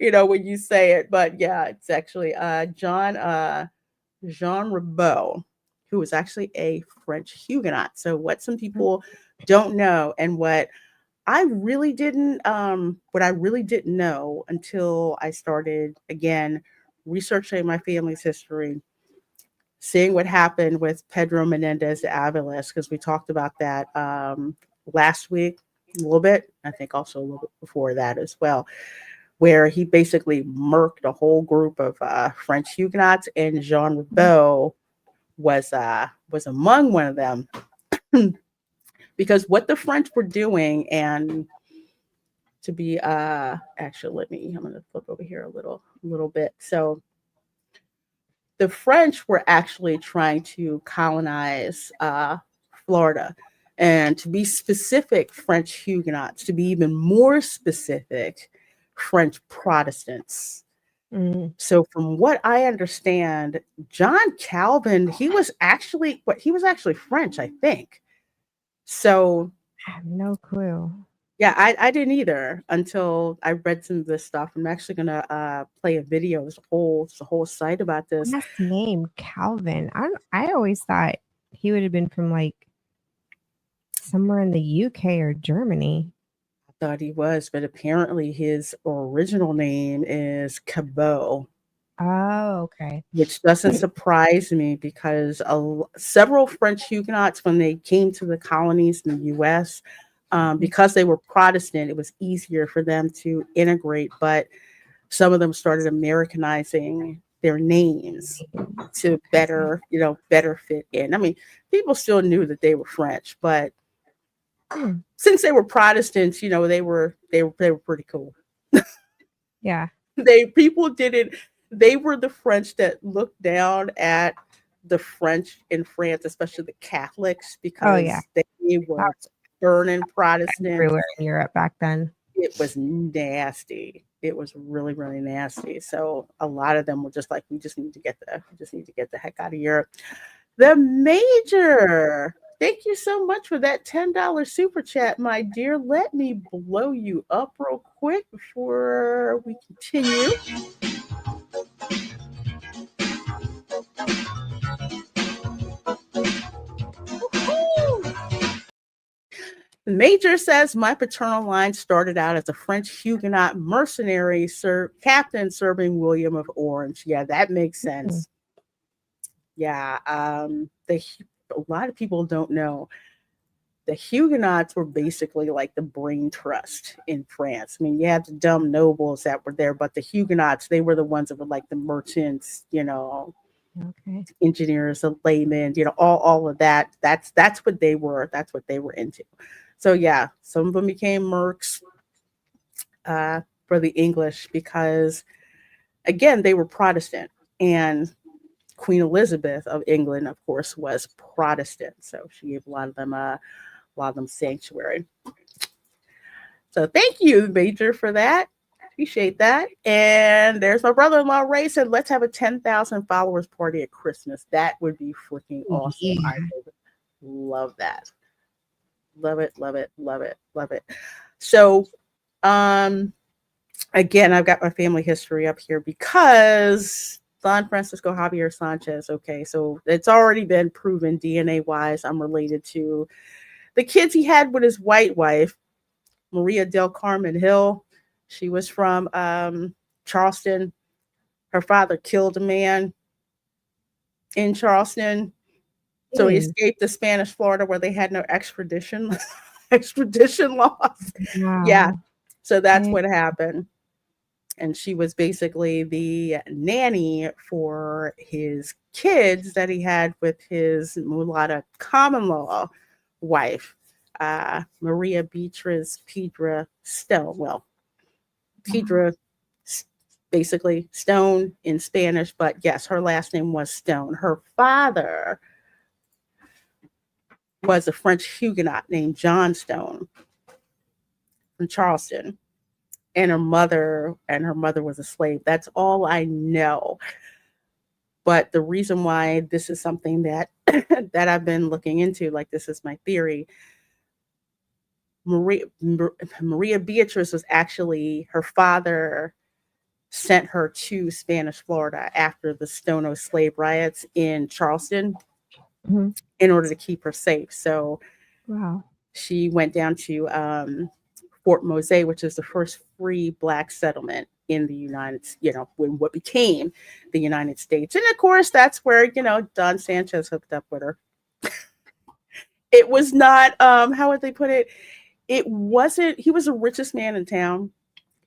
when you say it. But yeah, it's actually Jean Ribault, who was actually a French Huguenot. So what some people don't know, and what I really didn't know until I started again researching my family's history, seeing what happened with Pedro Menendez de Aviles, because we talked about that last week a little bit. I think also a little bit before that as well, where he basically murked a whole group of French Huguenots, and Jean Ribault was among one of them. Because what the French were doing, and to be actually, I'm going to flip over here a little bit. So the French were actually trying to colonize Florida, and to be specific, French Huguenots, to be even more specific, French Protestants. So from what I understand, John Calvin, he was actually French, I think. So I have no clue. yeah, I didn't either until I read some of this stuff. I'm actually gonna play a video. There's a whole site about this. Last name Calvin. I always thought he would have been from like somewhere in the UK or Germany. I thought he was, but apparently his original name is Cabot. Oh, okay. Which doesn't surprise me, because several French Huguenots, when they came to the colonies in the U.S., because they were Protestant, it was easier for them to integrate. But some of them started Americanizing their names to better fit in. I mean, people still knew that they were French, but since they were Protestants, they were pretty cool. Yeah. They were the French that looked down at the French in France, especially the Catholics, because they were burning Protestants everywhere in Europe back then. It was nasty. It was really, really nasty. So a lot of them were just like, we just need to get the heck out of Europe. The Major, thank you so much for that $10 super chat, my dear. Let me blow you up real quick before we continue. Major says, my paternal line started out as a French Huguenot mercenary captain serving William of Orange. Yeah, that makes sense. Yeah, a lot of people don't know. The Huguenots were basically like the brain trust in France. I mean, you had the dumb nobles that were there, but the Huguenots, they were the ones that were like the merchants, engineers, the laymen, all of that. That's what they were. That's what they were into. So yeah, some of them became mercs for the English because, again, they were Protestant, and Queen Elizabeth of England, of course, was Protestant. So she gave a lot of them sanctuary. So thank you, Major, for that. Appreciate that. And there's my brother-in-law, Ray, said, let's have a 10,000 followers party at Christmas. That would be freaking awesome. Yeah. I would love that. Love it, love it, love it, love it. So, again, I've got my family history up here because Don Francisco Javier Sanchez. Okay, so it's already been proven DNA-wise I'm related to the kids he had with his white wife, Maria del Carmen Hill. She was from Charleston. Her father killed a man in Charleston. So he escaped to Spanish Florida, where they had no extradition laws. Wow. Yeah. So that's what happened. And she was basically the nanny for his kids that he had with his mulatta common law wife, Maria Beatriz Pedra Stilwell. Pedra, basically Stone in Spanish, but yes, her last name was Stone. Her father was a French Huguenot named John Stone from Charleston, and her mother was a slave. That's all I know. But the reason why this is something that that I've been looking into, like this is my theory. Maria Beatrice was actually, her father sent her to Spanish Florida after the Stono slave riots in Charleston in order to keep her safe. So she went down to Fort Mose, which is the first free Black settlement in the when what became the United States. And of course, that's where, Don Sanchez hooked up with her. It was not, how would they put it? It wasn't, he was the richest man in town,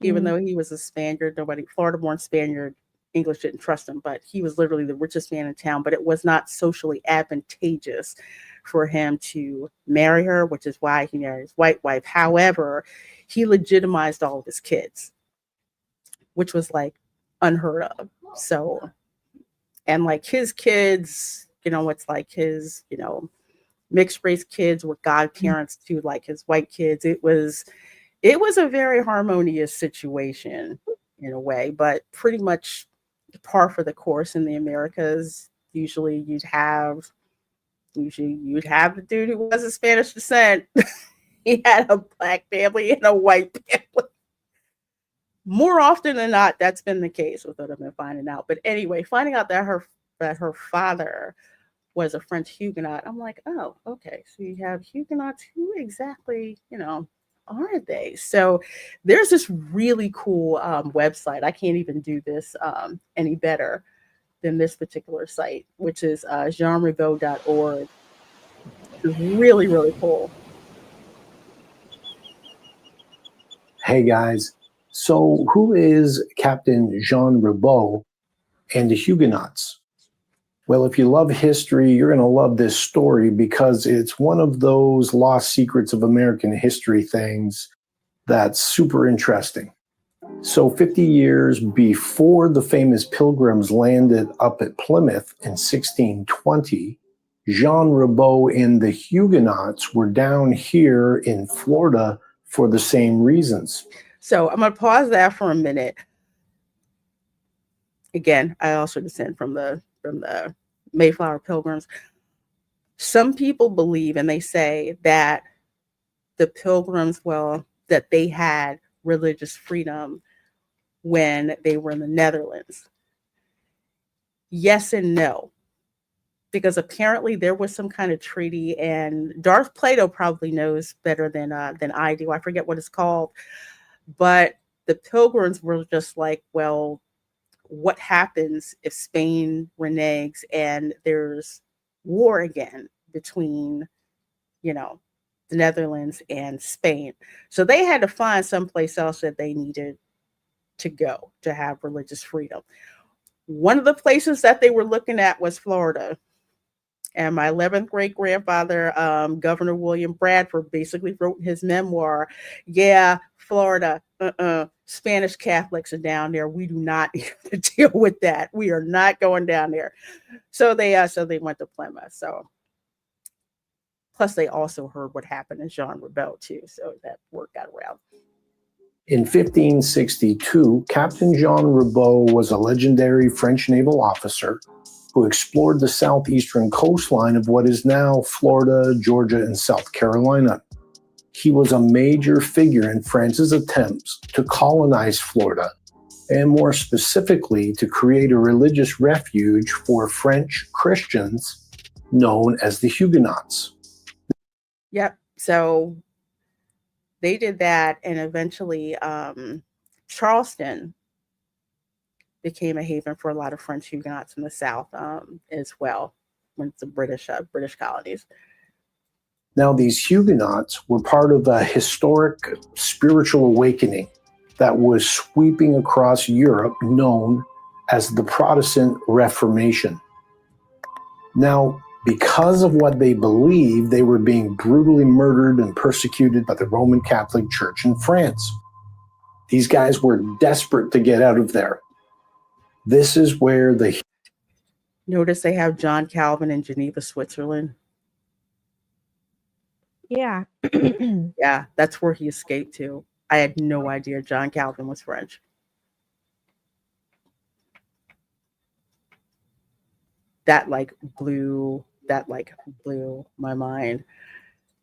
even though he was a Spaniard. Florida-born Spaniard, English didn't trust him, but he was literally the richest man in town. But it was not socially advantageous for him to marry her, which is why he married his white wife. However, he legitimized all of his kids, which was like unheard of. So, and like his kids, it's like his, mixed race kids were godparents to like his white kids. It was a very harmonious situation in a way, but pretty much par for the course in the Americas. Usually you'd have the dude who was of Spanish descent. He had a Black family and a white family. More often than not, that's been the case with what I've been finding out. But anyway, finding out that her father was a French Huguenot, I'm like, oh, okay. So you have Huguenots. Who exactly, are they? So there's this really cool website. I can't even do this any better than this particular site, which is jeanribault.org. It's really, really cool. Hey guys, so who is Captain Jean Ribault and the Huguenots? Well, if you love history, you're going to love this story because it's one of those lost secrets of American history things that's super interesting. So 50 years before the famous Pilgrims landed up at Plymouth in 1620, Jean Ribault and the Huguenots were down here in Florida for the same reasons. So I'm going to pause that for a minute. Again, I also descend from the Mayflower Pilgrims. Some people believe, and they say that the Pilgrims, that they had religious freedom when they were in the Netherlands. Yes and no, because apparently there was some kind of treaty, and Darth Plato probably knows better than I do. I forget what it's called, but the Pilgrims were just like, well, what happens if Spain reneges and there's war again between, the Netherlands and Spain? So they had to find someplace else that they needed to go to have religious freedom. One of the places that they were looking at was Florida. And my 11th great grandfather, Governor William Bradford, basically wrote in his memoir, yeah, Florida, Spanish Catholics are down there. We do not need to deal with that. We are not going down there. So they went to Plymouth. So plus they also heard what happened in Jean Ribault too. So that work got around. In 1562, Captain Jean Ribault was a legendary French naval officer who explored the southeastern coastline of what is now Florida, Georgia, and South Carolina. He was a major figure in France's attempts to colonize Florida, and more specifically, to create a religious refuge for French Christians known as the Huguenots. Yep. So they did that, and eventually Charleston became a haven for a lot of French Huguenots in the South as well, when it's the British colonies. Now, these Huguenots were part of a historic spiritual awakening that was sweeping across Europe, known as the Protestant Reformation. Now, because of what they believed, they were being brutally murdered and persecuted by the Roman Catholic Church in France. These guys were desperate to get out of there. This is where the Notice they have John Calvin in Geneva, Switzerland. Yeah. Yeah, that's where he escaped to. I had no idea John Calvin was French. That blew my mind.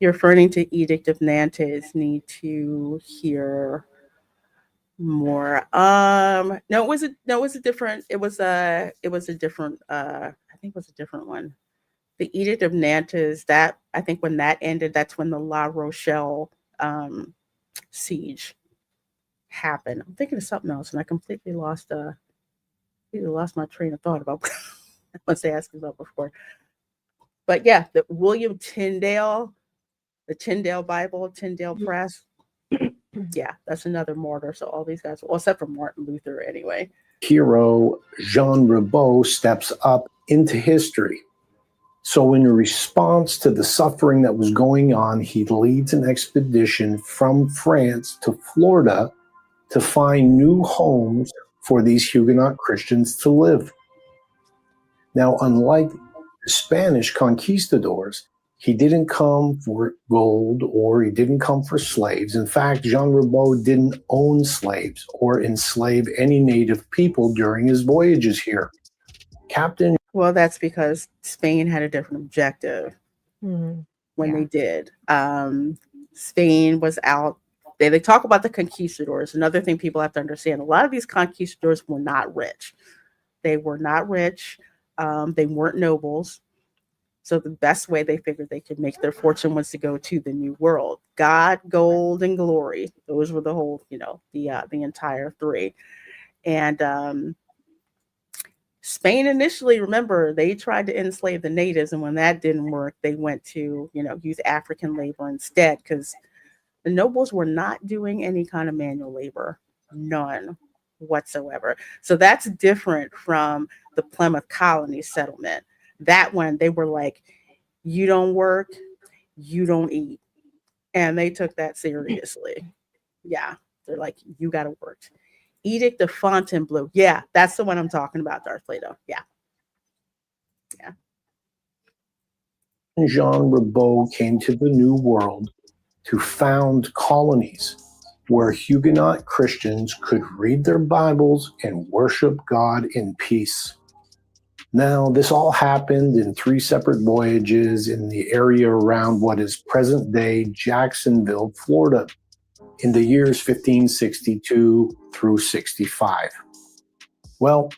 You're referring to Edict of Nantes. Need to hear more. No, it was a different. It was a different. I think it was a different one. The Edict of Nantes. That, I think, when that ended, that's when the La Rochelle siege happened. I'm thinking of something else, and I completely lost my train of thought about what I must say asking about before. But yeah, the William Tyndale, the Tyndale Bible, Tyndale Press. Yeah, that's another martyr. So all these guys, well, except for Martin Luther anyway. hero, Jean Ribault, steps up into history. So in response to the suffering that was going on, he leads an expedition from France to Florida to find new homes for these Huguenot Christians to live. Now, unlike the Spanish conquistadors, he didn't come for gold or he didn't come for slaves. In fact, Jean Ribault didn't own slaves or enslave any native people during his voyages here. Captain. Well, that's because Spain had a different objective when they did. Spain was out. They talk about the conquistadors. Another thing people have to understand, a lot of these conquistadors were not rich. They were not rich. They weren't nobles. So the best way they figured they could make their fortune was to go to the New World. God, gold, and glory. Those were the whole, the entire three. And Spain initially, remember, they tried to enslave the natives. And when that didn't work, they went to, use African labor instead, because the nobles were not doing any kind of manual labor. None whatsoever. So that's different from the Plymouth colony settlement. That one, they were like, you don't work, you don't eat. And they took that seriously. Yeah. They're like, you got to work. Edict of Fontainebleau. Yeah, that's the one I'm talking about, Darth Plato. Yeah. Yeah. Jean Ribault came to the New World to found colonies where Huguenot Christians could read their Bibles and worship God in peace. Now, this all happened in 3 separate voyages in the area around what is present-day Jacksonville, Florida, in the years 1562 through 65. Well,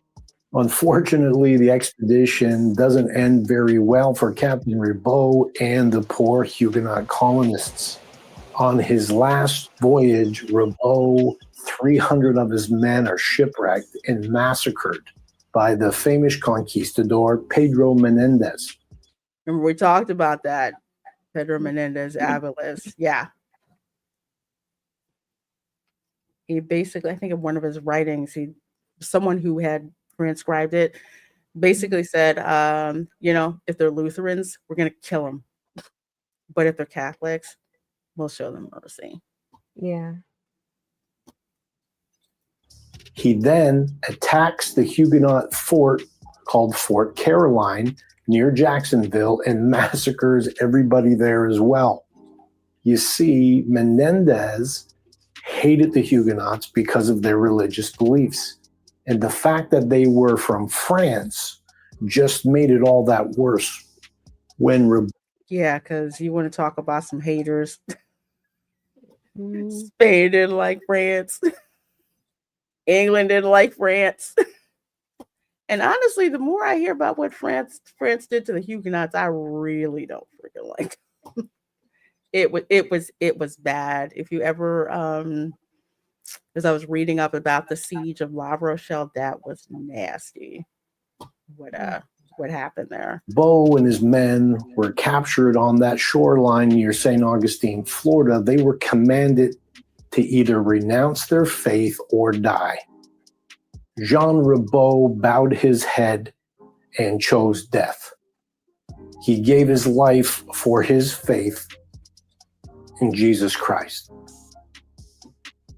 unfortunately, the expedition doesn't end very well for Captain Ribault and the poor Huguenot colonists. On his last voyage, Ribault, 300 of his men are shipwrecked and massacred by the famous conquistador Pedro Menendez. Remember, we talked about that. Pedro Menendez Avalos. Yeah. He basically, I think in one of his writings, someone who had transcribed it basically said, if they're Lutherans, we're going to kill them. But if they're Catholics, we'll show them mercy. Yeah. He then attacks the Huguenot fort called Fort Caroline near Jacksonville and massacres everybody there as well. You see, Menendez hated the Huguenots because of their religious beliefs. And the fact that they were from France just made it all that worse. Yeah, because you want to talk about some haters. Spain didn't like France. England didn't like France. And honestly, the more I hear about what France did to the Huguenots, I really don't freaking like them. It was bad. If you ever as I was reading up about the siege of La Rochelle, that was nasty. What happened there? Ribault and his men were captured on that shoreline near St. Augustine, Florida. They were commanded to either renounce their faith or die. Jean Ribault bowed his head and chose death. He gave his life for his faith in Jesus Christ.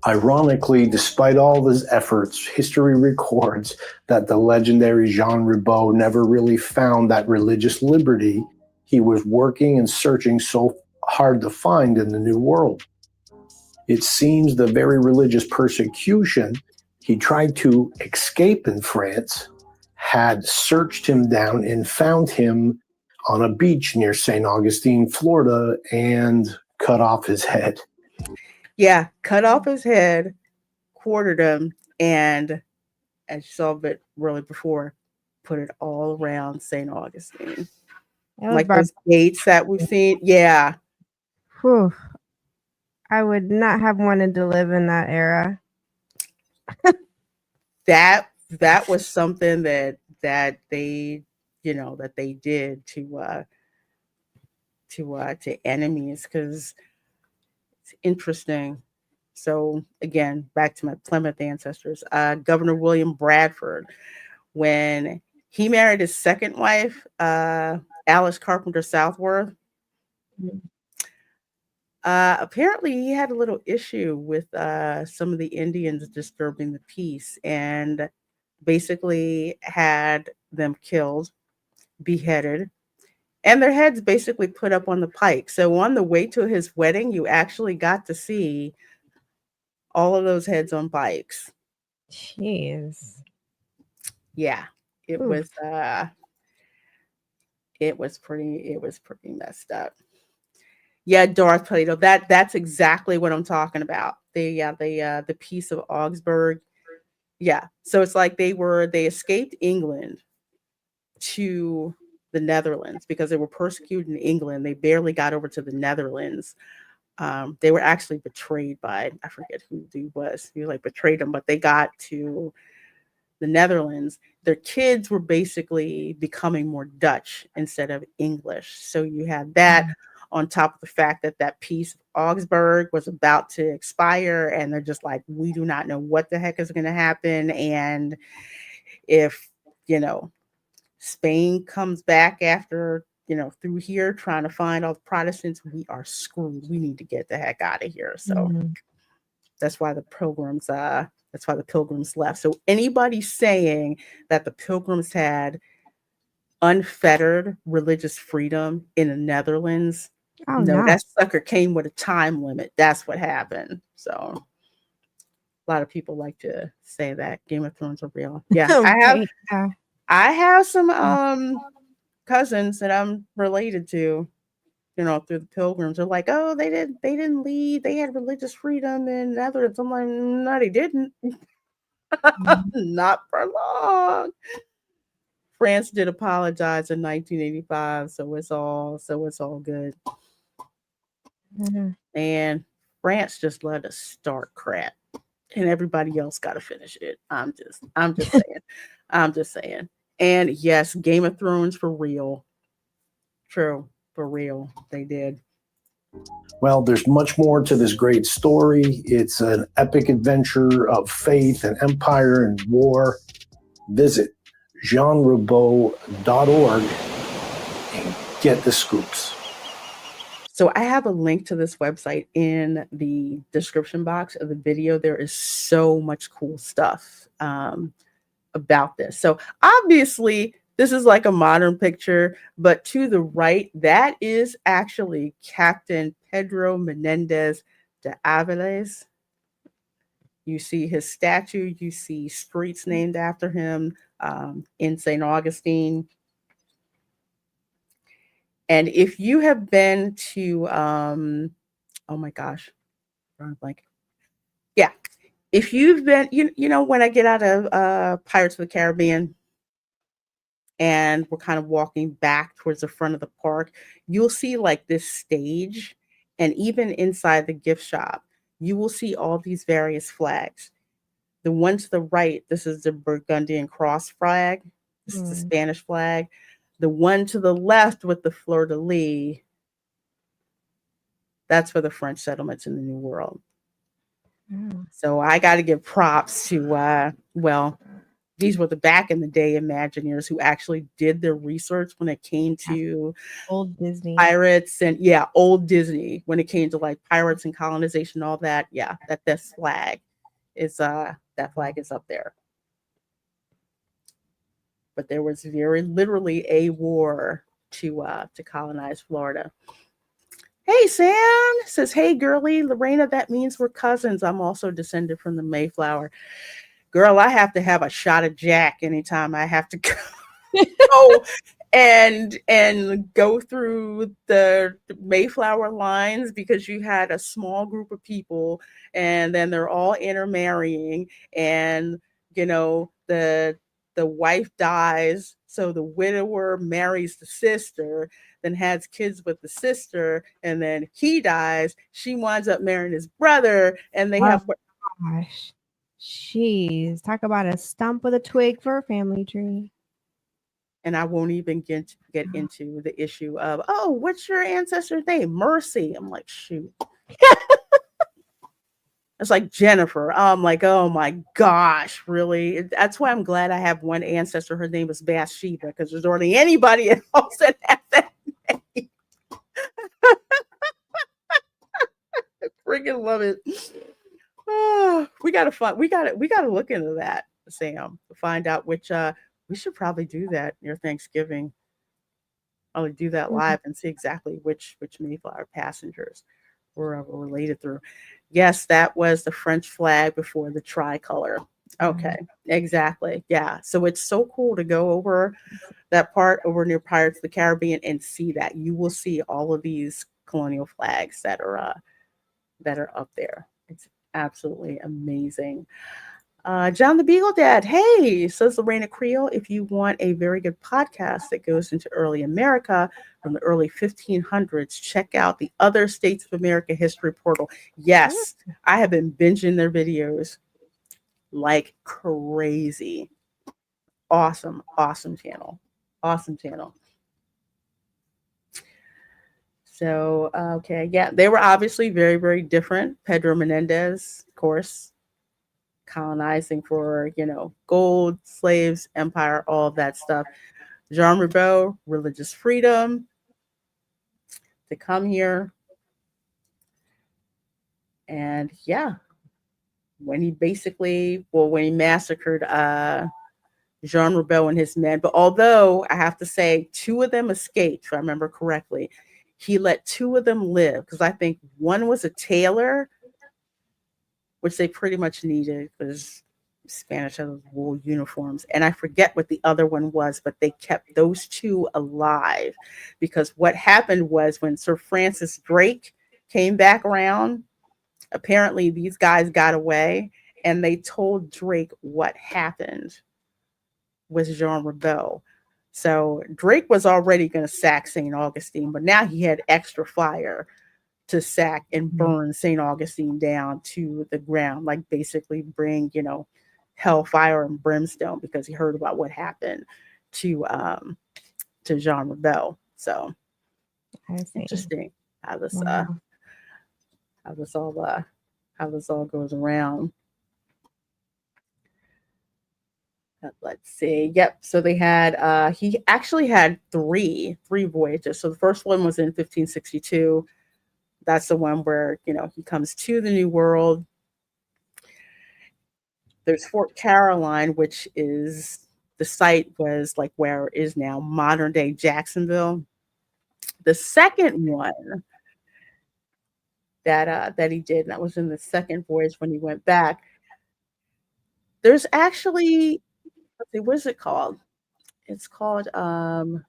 Ironically, despite all of his efforts, history records that the legendary Jean Ribault never really found that religious liberty he was working and searching so hard to find in the New World. It seems the very religious persecution he tried to escape in France had searched him down and found him on a beach near St. Augustine, Florida, and cut off his head. Yeah, cut off his head, quartered him, and as you saw a bit really before, put it all around St. Augustine. Like those gates that we've seen. Yeah. Whew. I would not have wanted to live in that era. That was something that they, that they did to enemies, because it's interesting. So again, back to my Plymouth ancestors, Governor William Bradford, when he married his second wife, Alice Carpenter Southworth, apparently he had a little issue with some of the Indians disturbing the peace, and basically had them killed, beheaded, and their heads basically put up on the pike. So on the way to his wedding, you actually got to see all of those heads on pikes. Jeez. Yeah, it Oof. was pretty messed up. Yeah, Darth Plato. That's exactly what I'm talking about. The Peace of Augsburg. Yeah. So it's like they escaped England to the Netherlands because they were persecuted in England. They barely got over to the Netherlands. They were actually betrayed by, I forget who he was. He like betrayed them, but they got to the Netherlands. Their kids were basically becoming more Dutch instead of English. So you had that on top of the fact that Peace of Augsburg was about to expire, and they're just like, we do not know what the heck is going to happen. And if, Spain comes back after, through here trying to find all the Protestants, we are screwed. We need to get the heck out of here. So that's why the Pilgrims left. So anybody saying that the Pilgrims had unfettered religious freedom in the Netherlands, no, that sucker came with a time limit. That's what happened. So a lot of people like to say that Game of Thrones are real. Yeah, I have some cousins that I'm related to, through the Pilgrims. They're like, oh, they didn't leave. They had religious freedom in the Netherlands. I'm like, no, they didn't. Not for long. France did apologize in 1985, so it's all good. And France just let us start crap, and everybody else got to finish it. I'm just saying. I'm just saying. And yes, Game of Thrones for real. True, for real, they did. Well, there's much more to this great story. It's an epic adventure of faith and empire and war. Visit jeanribault.org and get the scoops. So I have a link to this website in the description box of the video. There is so much cool stuff about this. So obviously, this is like a modern picture, but to the right, that is actually Captain Pedro Menendez de Aviles. You see his statue, you see streets named after him in St. Augustine. And if you have been to, oh my gosh, like, yeah, if you've been, when I get out of Pirates of the Caribbean, and we're kind of walking back towards the front of the park, you'll see like this stage, and even inside the gift shop, you will see all these various flags. The one to the right, this is the Burgundian cross flag. This is the Spanish flag. The one to the left with the fleur-de-lis, that's for the French settlements in the New World. So I got to give props to, these were the back in the day Imagineers who actually did their research when it came to Old Disney. pirates and old Disney, when it came to like pirates and colonization, all that. Yeah, this flag is that flag is up there. But there was very literally a war to colonize Florida. Hey, Sam says, hey, girly, Lorena, that means we're cousins. I'm also descended from the Mayflower. Girl, I have to have a shot of Jack anytime I have to go and go through the Mayflower lines, because you had a small group of people and then they're all intermarrying, and the wife dies, so the widower marries the sister, then has kids with the sister, and then he dies, she winds up marrying his brother, and they have Gosh, jeez, talk about a stump with a twig for a family tree. And I won't even get into the issue of, oh, what's your ancestor's name? Mercy. I'm like, shoot. It's like Jennifer. I'm like, oh my gosh, really? That's why I'm glad I have one ancestor. Her name is Bathsheba, because there's hardly anybody else that has that name. I freaking love it. Oh, we gotta look into that, Sam, to find out which we should probably do that near Thanksgiving. I'll do that live and see exactly which Mayflower passengers were related through. Yes, that was the French flag before the tricolor. Okay, exactly. Yeah. So it's so cool to go over that part over near Pirates of the Caribbean and see that. You will see all of these colonial flags that are up there. It's absolutely amazing. John the Beagle Dad, hey, says the Reina Creole. If you want a very good podcast that goes into early America from the early 1500s, check out the Other States of America History Portal. Yes, I have been binging their videos like crazy. Awesome channel. Awesome channel. So, okay, yeah, they were obviously very, very different. Pedro Menendez, of course, colonizing for, gold, slaves, empire, all of that stuff. Jean Ribault, religious freedom, to come here. And yeah, when he massacred Jean Ribault and his men, but although I have to say 2 of them escaped, if I remember correctly, he let 2 of them live, because I think one was a tailor, which they pretty much needed because Spanish had wool uniforms. And I forget what the other one was, but they kept those 2 alive, because what happened was when Sir Francis Drake came back around, apparently these guys got away and they told Drake what happened with Jean Ribault. So Drake was already going to sack St. Augustine, but now he had extra fire to sack and burn St. Augustine down to the ground, like basically bring, hellfire and brimstone, because he heard about what happened to Jean Ribault. So interesting how this all goes around. Let's see. Yep. So they had he actually had three voyages. So the first one was in 1562. That's the one where, he comes to the New World. There's Fort Caroline, which is the site was like where it is now, modern day Jacksonville. The second one that he did, and that was in the second voyage when he went back. There's actually, let's see, what is it called? It's called dang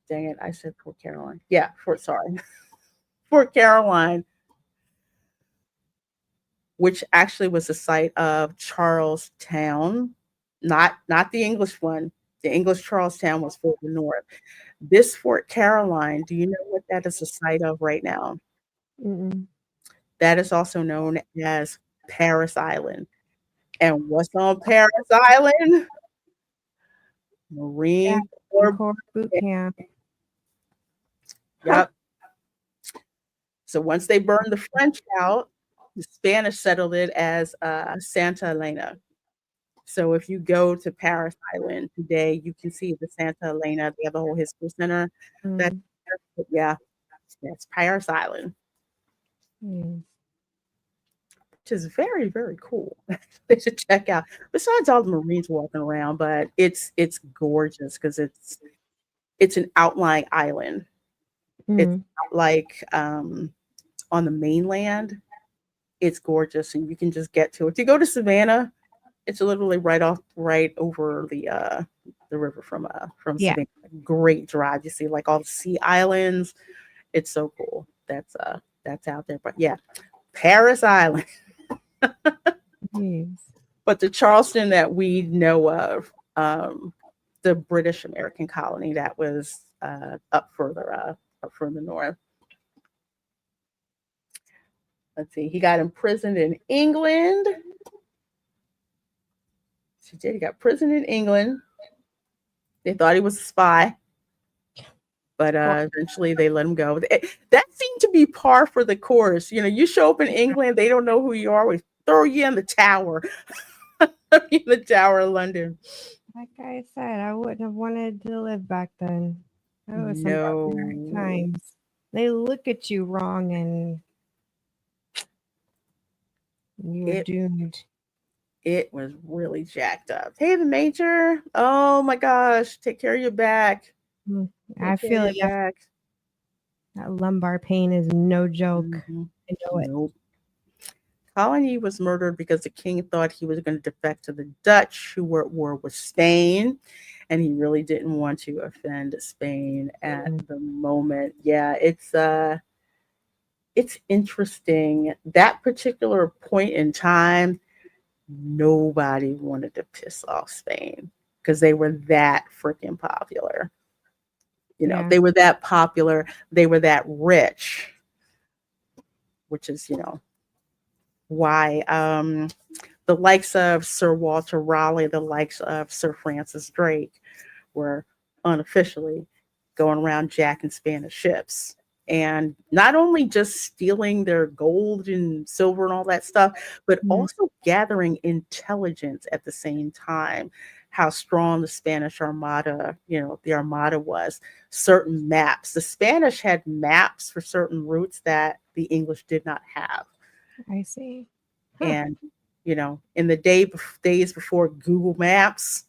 it, I said Fort Caroline. Yeah, Fort Caroline, which actually was the site of Charlestown, not the English one. The English Charlestown was further north. This Fort Caroline, do you know what that is the site of right now? Mm-mm. That is also known as Paris Island. And what's on Paris Island? Marine Corps boot camp. Yep. So once they burned the French out, the Spanish settled it as Santa Elena. So if you go to Paris Island today, you can see the Santa Elena. They have a whole history center. That Mm. yeah, that's Paris Island, Mm. which is very very cool. They should check out. Besides all the Marines walking around, but it's gorgeous because it's an outlying island. It's Mm. not like on the mainland. It's gorgeous, and you can just get to it. If you go to Savannah, it's literally right over the river from Yeah. Savannah. Great drive. You see like all the sea islands. It's so cool. That's out there. But yeah, Paris Island. Jeez. But the Charleston that we know of, the British American colony that was up further north. Let's see. He got imprisoned in England. She did. He got imprisoned in England. They thought he was a spy, but eventually they let him go. That seemed to be par for the course. You know, you show up in England, they don't know who you are. We throw you in the tower, in the Tower of London. Like I said, I wouldn't have wanted to live back then. That was some No. barbaric times. They look at you wrong and you were doomed. It was really jacked up. Hey, the major. Oh my gosh. Take care of your back. I feel it. Back. That lumbar pain is no joke. Mm-hmm. I know it. Nope. Coligny was murdered because the king thought he was going to defect to the Dutch, who were at war with Spain, and he really didn't want to offend Spain at the moment. Yeah, it's interesting. That particular point in time, nobody wanted to piss off Spain because they were that freaking popular. You know, they were that popular. They were that rich, which is, why the likes of Sir Walter Raleigh, the likes of Sir Francis Drake were unofficially going around jacking Spanish ships. And not only just stealing their gold and silver and all that stuff, but also gathering intelligence at the same time. How strong the Spanish Armada, the Armada was. Certain maps. The Spanish had maps for certain routes that the English did not have. I see. Huh. And, in the days before Google Maps,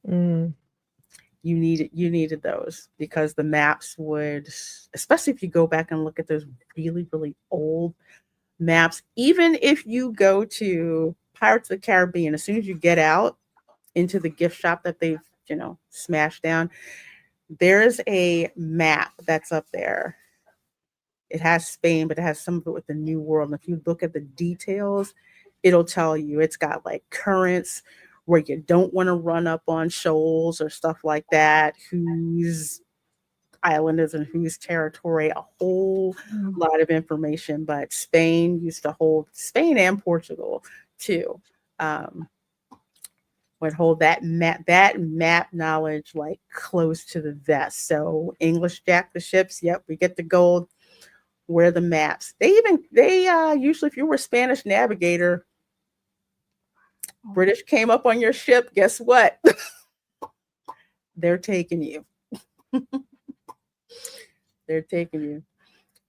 you needed those because the maps would, especially if you go back and look at those really, really old maps, even if you go to Pirates of the Caribbean, as soon as you get out into the gift shop that they've, smashed down, there's a map that's up there. It has Spain, but it has some of it with the New World. And if you look at the details, it'll tell you it's got like currents where you don't want to run up on shoals or stuff like that, whose island is in whose territory, a whole lot of information. But Spain used to hold, Spain and Portugal too, would hold that map knowledge like close to the vest. So English jack the ships, yep, we get the gold. Where are the maps? They usually, if you were a Spanish navigator, British came up on your ship, guess what? They're taking you. They're taking you.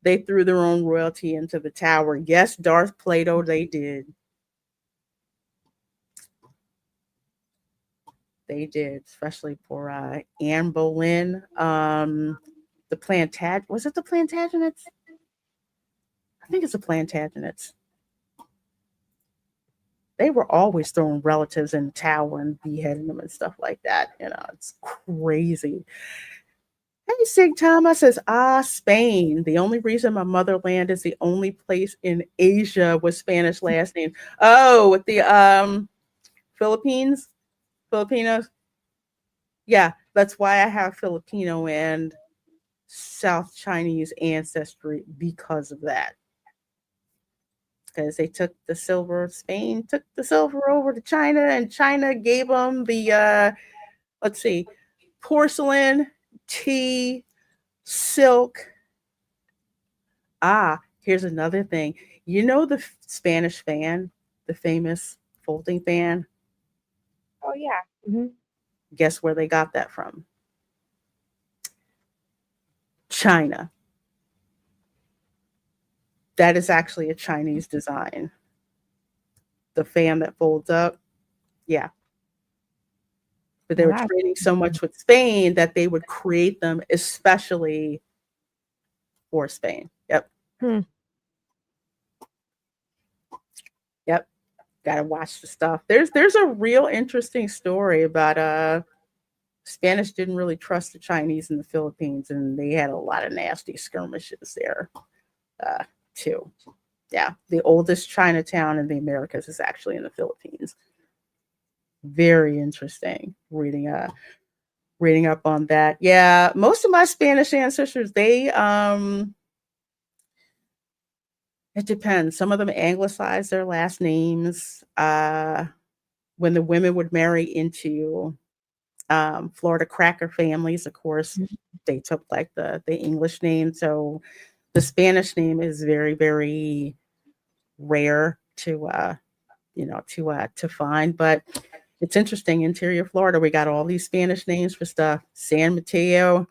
They threw their own royalty into the tower. Yes, Darth Plato, they did. They did, especially for Anne Boleyn. The was it the Plantagenets? I think it's the Plantagenets. They were always throwing relatives in the tower and beheading them and stuff like that. It's crazy. Hey, Sig Thomas says, Spain. The only reason my motherland is the only place in Asia with Spanish last name. Oh, with the Filipinos. Yeah, that's why I have Filipino and South Chinese ancestry because of that. Because they took the silver, Spain took the silver over to China, and China gave them the, porcelain, tea, silk. Here's another thing. You know the Spanish fan, the famous folding fan? Oh, yeah. Mm-hmm. Guess where they got that from? China. That is actually a Chinese design. The fan that folds up. Yeah. But they Now were that's trading so much with Spain that they would create them especially for Spain. Yep. Hmm. Yep. Gotta watch the stuff. There's a real interesting story about Spanish didn't really trust the Chinese in the Philippines, and they had a lot of nasty skirmishes there too. Yeah, the oldest Chinatown in the Americas is actually in the Philippines. Very interesting reading up on that. Yeah, most of my Spanish ancestors, it depends. Some of them anglicized their last names. When the women would marry into Florida cracker families, of course, they took like the English name. So the Spanish name is very, very rare to find. But it's interesting. Interior Florida, we got all these Spanish names for stuff. San Mateo,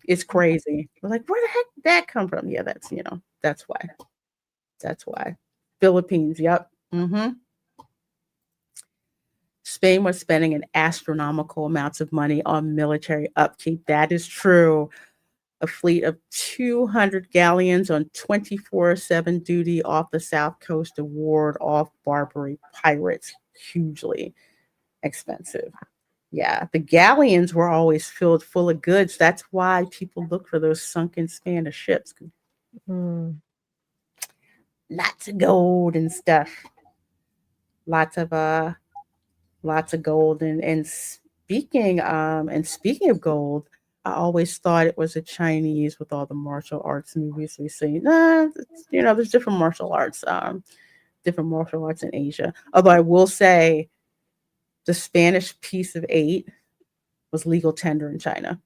it's crazy. We're like, where the heck did that come from? Yeah, that's why. That's why. Philippines, yep. Spain was spending an astronomical amounts of money on military upkeep. That is true. A fleet of 200 galleons on 24/7 duty off the south coast to ward off Barbary pirates. Hugely expensive. Yeah, the galleons were always filled full of goods. That's why people look for those sunken Spanish ships. Lots of gold and stuff. Lots of gold and speaking of gold, I always thought it was a Chinese with all the martial arts movies we see. Nah, there's different martial arts in Asia. Although I will say the Spanish piece of 8 was legal tender in China.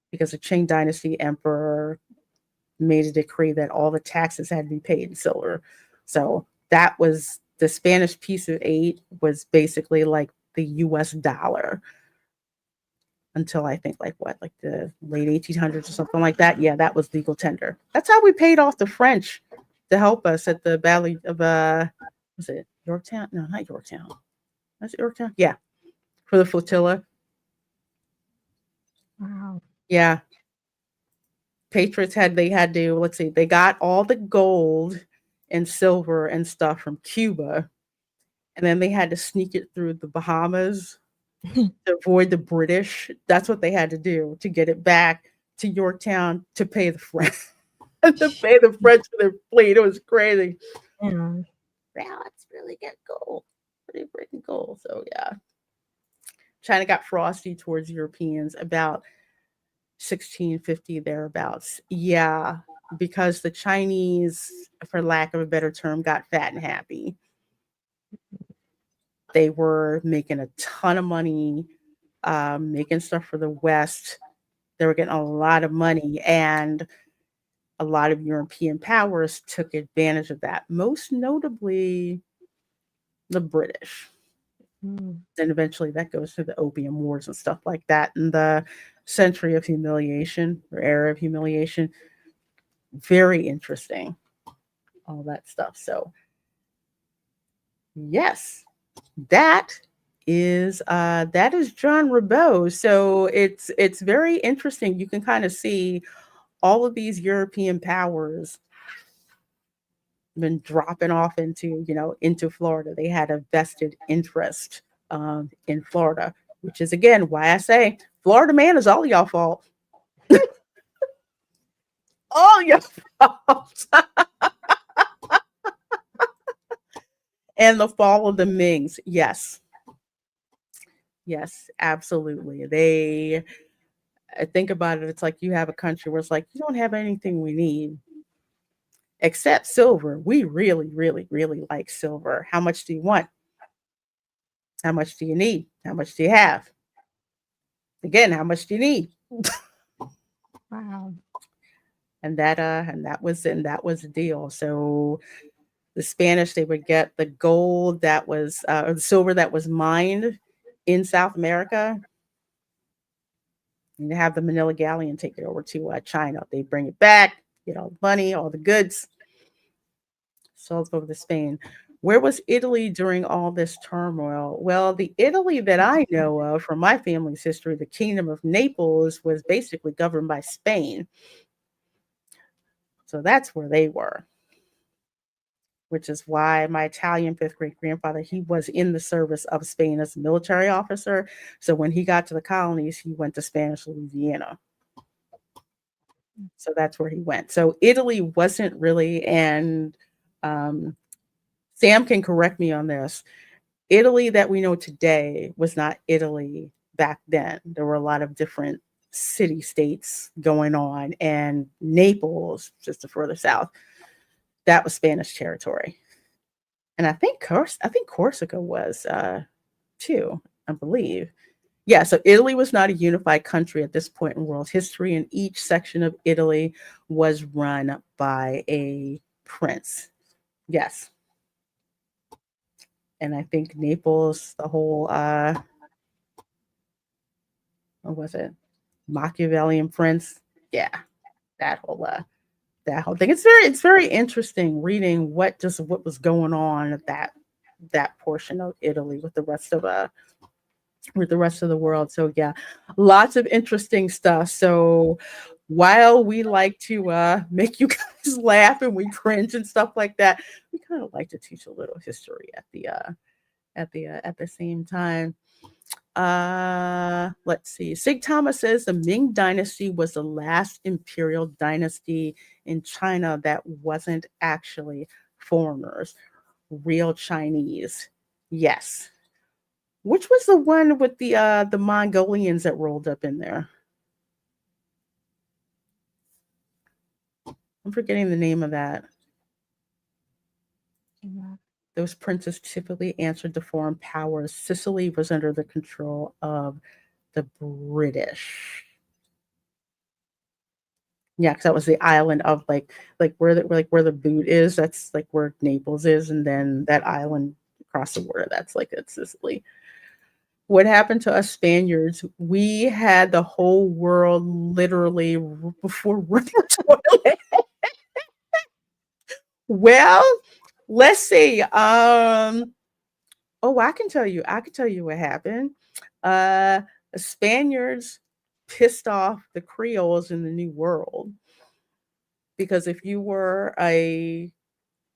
Because the Qing Dynasty emperor made a decree that all the taxes had to be paid in silver. So that was the Spanish piece of 8 was basically like the US dollar until I think like the late 1800s or something like that. Yeah, that was legal tender. That's how we paid off the French to help us at the Battle of was it Yorktown? No, not Yorktown. Was it Yorktown? Yeah, for the flotilla. wow. Yeah. Patriots they got all the gold and silver and stuff from Cuba, and then they had to sneak it through the Bahamas to avoid the British. That's what they had to do to get it back to Yorktown to pay the French. To pay the French for their fleet. It was crazy. Yeah. Wow, it's really good gold. Pretty freaking gold. So yeah. China got frosty towards Europeans about 1650 thereabouts. Yeah, because the Chinese, for lack of a better term, got fat and happy. They were making a ton of money, making stuff for the West. They were getting a lot of money, and a lot of European powers took advantage of that, most notably the British. And eventually that goes through the Opium Wars and stuff like that, and the Century of Humiliation or Era of Humiliation. Very interesting, all that stuff. So, yes, that is John Ribault. So it's very interesting. You can kind of see all of these European powers been dropping off into Florida. They had a vested interest in Florida, which is again why I say Florida man is all y'all fault. All your fault. And the fall of the Mings. Yes. Yes, absolutely. I think about it, it's like you have a country where it's like, you don't have anything we need except silver. We really, really, really like silver. How much do you want? How much do you need? How much do you have? Again, how much do you need? Wow. And that was the deal. So The Spanish, they would get the gold that was, or the silver that was mined in South America, and have the Manila Galleon take it over to China. They bring it back, get all the money, all the goods, sold over to Spain. Where was Italy during all this turmoil? Well, the Italy that I know of from my family's history, the Kingdom of Naples, was basically governed by Spain. So that's where they were, which is why my Italian fifth great grandfather, he was in the service of Spain as a military officer. So when he got to the colonies, he went to Spanish Louisiana. So that's where he went. So Italy wasn't really, and Sam can correct me on this, Italy that we know today was not Italy back then. There were a lot of different city-states going on, and Naples, just further south, that was Spanish territory. And I think Corsica was too, I believe. Yeah, so Italy was not a unified country at this point in world history, and each section of Italy was run by a prince. Yes. And I think Naples, the whole, what was it? Machiavellian prince. Yeah, that whole thing. It's very interesting reading what was going on at that portion of Italy with the rest of the world. So yeah, lots of interesting stuff. So while we like to make you guys laugh and we cringe and stuff like that, we kind of like to teach a little history at the same time. Let's see. Sig Thomas says the Ming Dynasty was the last imperial dynasty in China that wasn't actually foreigners, real Chinese. Yes. Which was the one with the Mongolians that rolled up in there? I'm forgetting the name of that. Yeah. Those princes typically answered to foreign powers. Sicily was under the control of the British. Yeah, because that was the island of like where the boot is. That's like where Naples is, and then that island across the water. That's Sicily. What happened to us Spaniards? We had the whole world literally before running toilet. Well, let's see. I can tell you what happened. The Spaniards pissed off the Creoles in the New World, because if you were a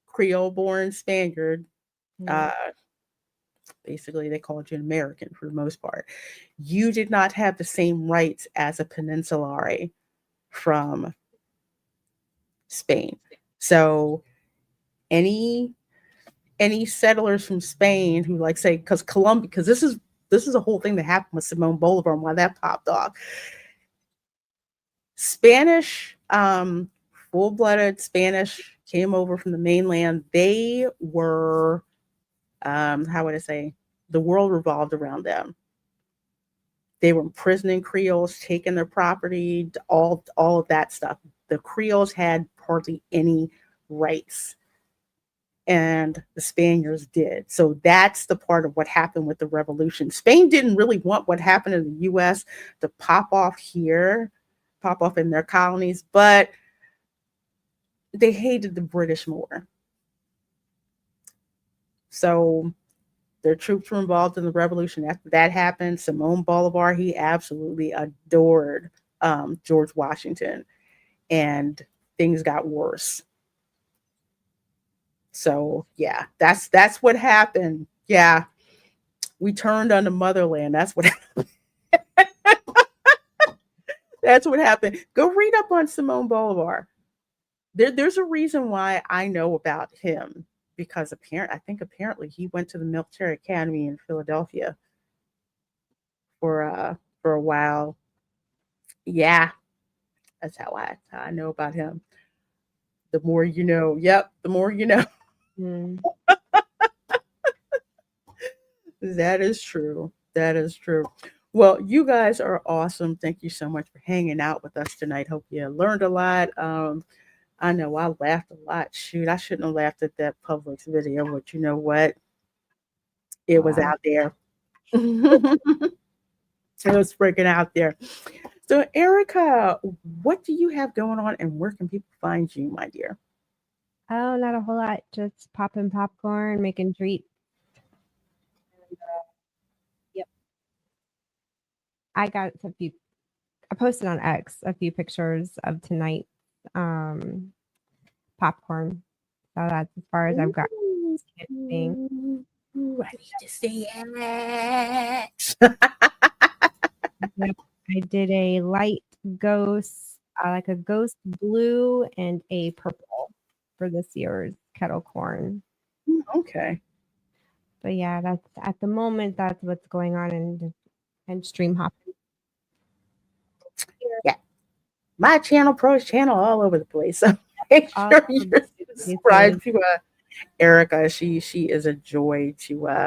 Creole-born Spaniard, basically they called you an American for the most part. You did not have the same rights as a Peninsulari from Spain. So any settlers from Spain who say, because Colombia, because this is a whole thing that happened with Simon Bolivar and why that popped off. Spanish, full-blooded Spanish came over from the mainland. They were, how would I say, the world revolved around them. They were imprisoning Creoles, taking their property, all of that stuff. The Creoles had hardly any rights, and the Spaniards did. So that's the part of what happened with the revolution. Spain didn't really want what happened in the U.S. to pop off in their colonies, but they hated the British more. So their troops were involved in the revolution. After that happened, Simon Bolivar, he absolutely adored George Washington, and things got worse. So yeah, that's what happened. Yeah, we turned on the motherland. That's what happened. That's what happened. Go read up on Simon Bolivar. There's a reason why I know about him, because apparently he went to the military academy in Philadelphia for a while. Yeah, that's how I know about him. The more you know. Yep, the more you know. That is true. That is true. Well, you guys are awesome. Thank you so much for hanging out with us tonight. Hope you learned a lot. I know I laughed a lot. Shoot, I shouldn't have laughed at that Publix video, but you know what? It was out there. It was freaking out there. So, Erica, what do you have going on and where can people find you, my dear? Oh, not a whole lot. Just popping popcorn, making treats. Yep. I got a few. I posted on X a few pictures of tonight popcorn. So that's as far as I've got. Anything. Ooh, I need to see it. Yep. I did a light ghost, like a ghost blue and a purple for this year's kettle corn. Okay. But yeah, that's at the moment. That's what's going on and stream hopping. Yeah, my channel, Pro's channel, all over the place. So make sure you're subscribed to Erica. She is a joy to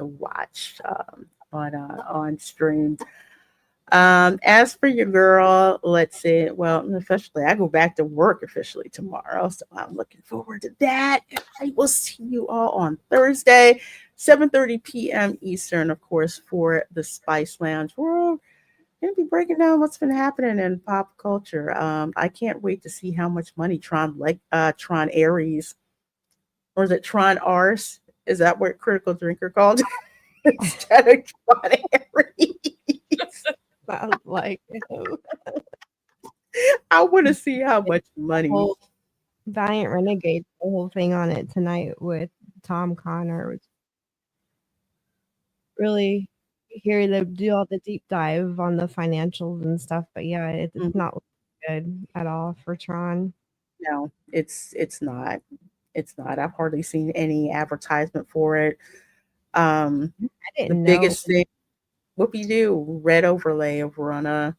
watch on streams. As for your girl, let's see. Well, officially, I go back to work officially tomorrow, so I'm looking forward to that. I will see you all on Thursday, 7:30 p.m. Eastern, of course, for the Spice Lounge. We're going to be breaking down what's been happening in pop culture. I can't wait to see how much money Tron Ares, or is it Tron Ars? Is that what Critical Drinker called instead of Tron Ares? Sounds like I want to see how much money. Valiant Renegade, the whole thing on it tonight with Tom Connor was really here to do all the deep dive on the financials and stuff. But yeah, it's not good at all for Tron. No, it's not. It's not. I've hardly seen any advertisement for it. I didn't the biggest thing, what we do, red overlay over on the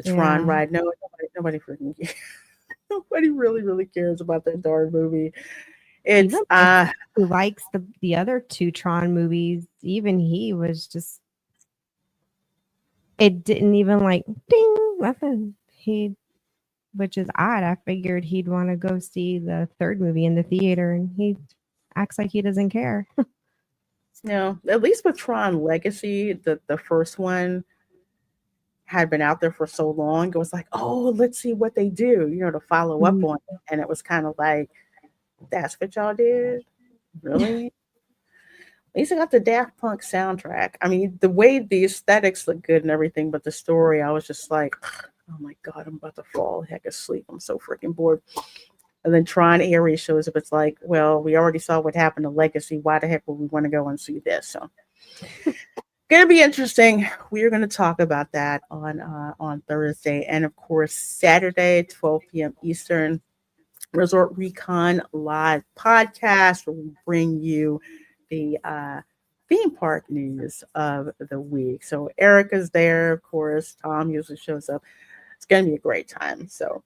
Tron ride. No, nobody freaking cares. Nobody really cares about that darn movie. It's who likes the other two Tron movies. Even he was just, it didn't even like ding nothing. Which is odd. I figured he'd want to go see the third movie in the theater, and he acts like he doesn't care. No, at least with Tron Legacy, the first one had been out there for so long. It was like, oh, let's see what they do, to follow up on it. And it was kind of like, that's what y'all did? Really? At least I got the Daft Punk soundtrack. I mean, the way the aesthetics look good and everything, but the story, I was just like, oh my God, I'm about to fall heck asleep. I'm so freaking bored. And then Tron Ares shows up. It's like, well, we already saw what happened to Legacy. Why the heck would we want to go and see this? So going to be interesting. We're going to talk about that on Thursday. And of course, Saturday, 12 p.m. Eastern, Resort Recon Live podcast will bring you the theme park news of the week. So Erica's there, of course. Tom usually shows up. It's going to be a great time. So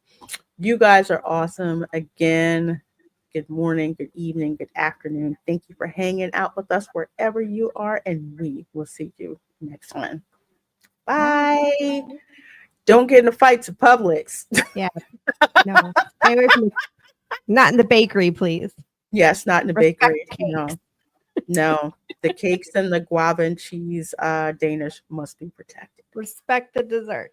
you guys are awesome. Again, good morning, good evening, good afternoon. Thank you for hanging out with us wherever you are, and we will see you next time. Bye. Don't get in the fights at Publix. Yeah. No. Not in the bakery, please. Yes, not in the bakery. No. The cakes and the guava and cheese Danish must be protected. Respect the dessert.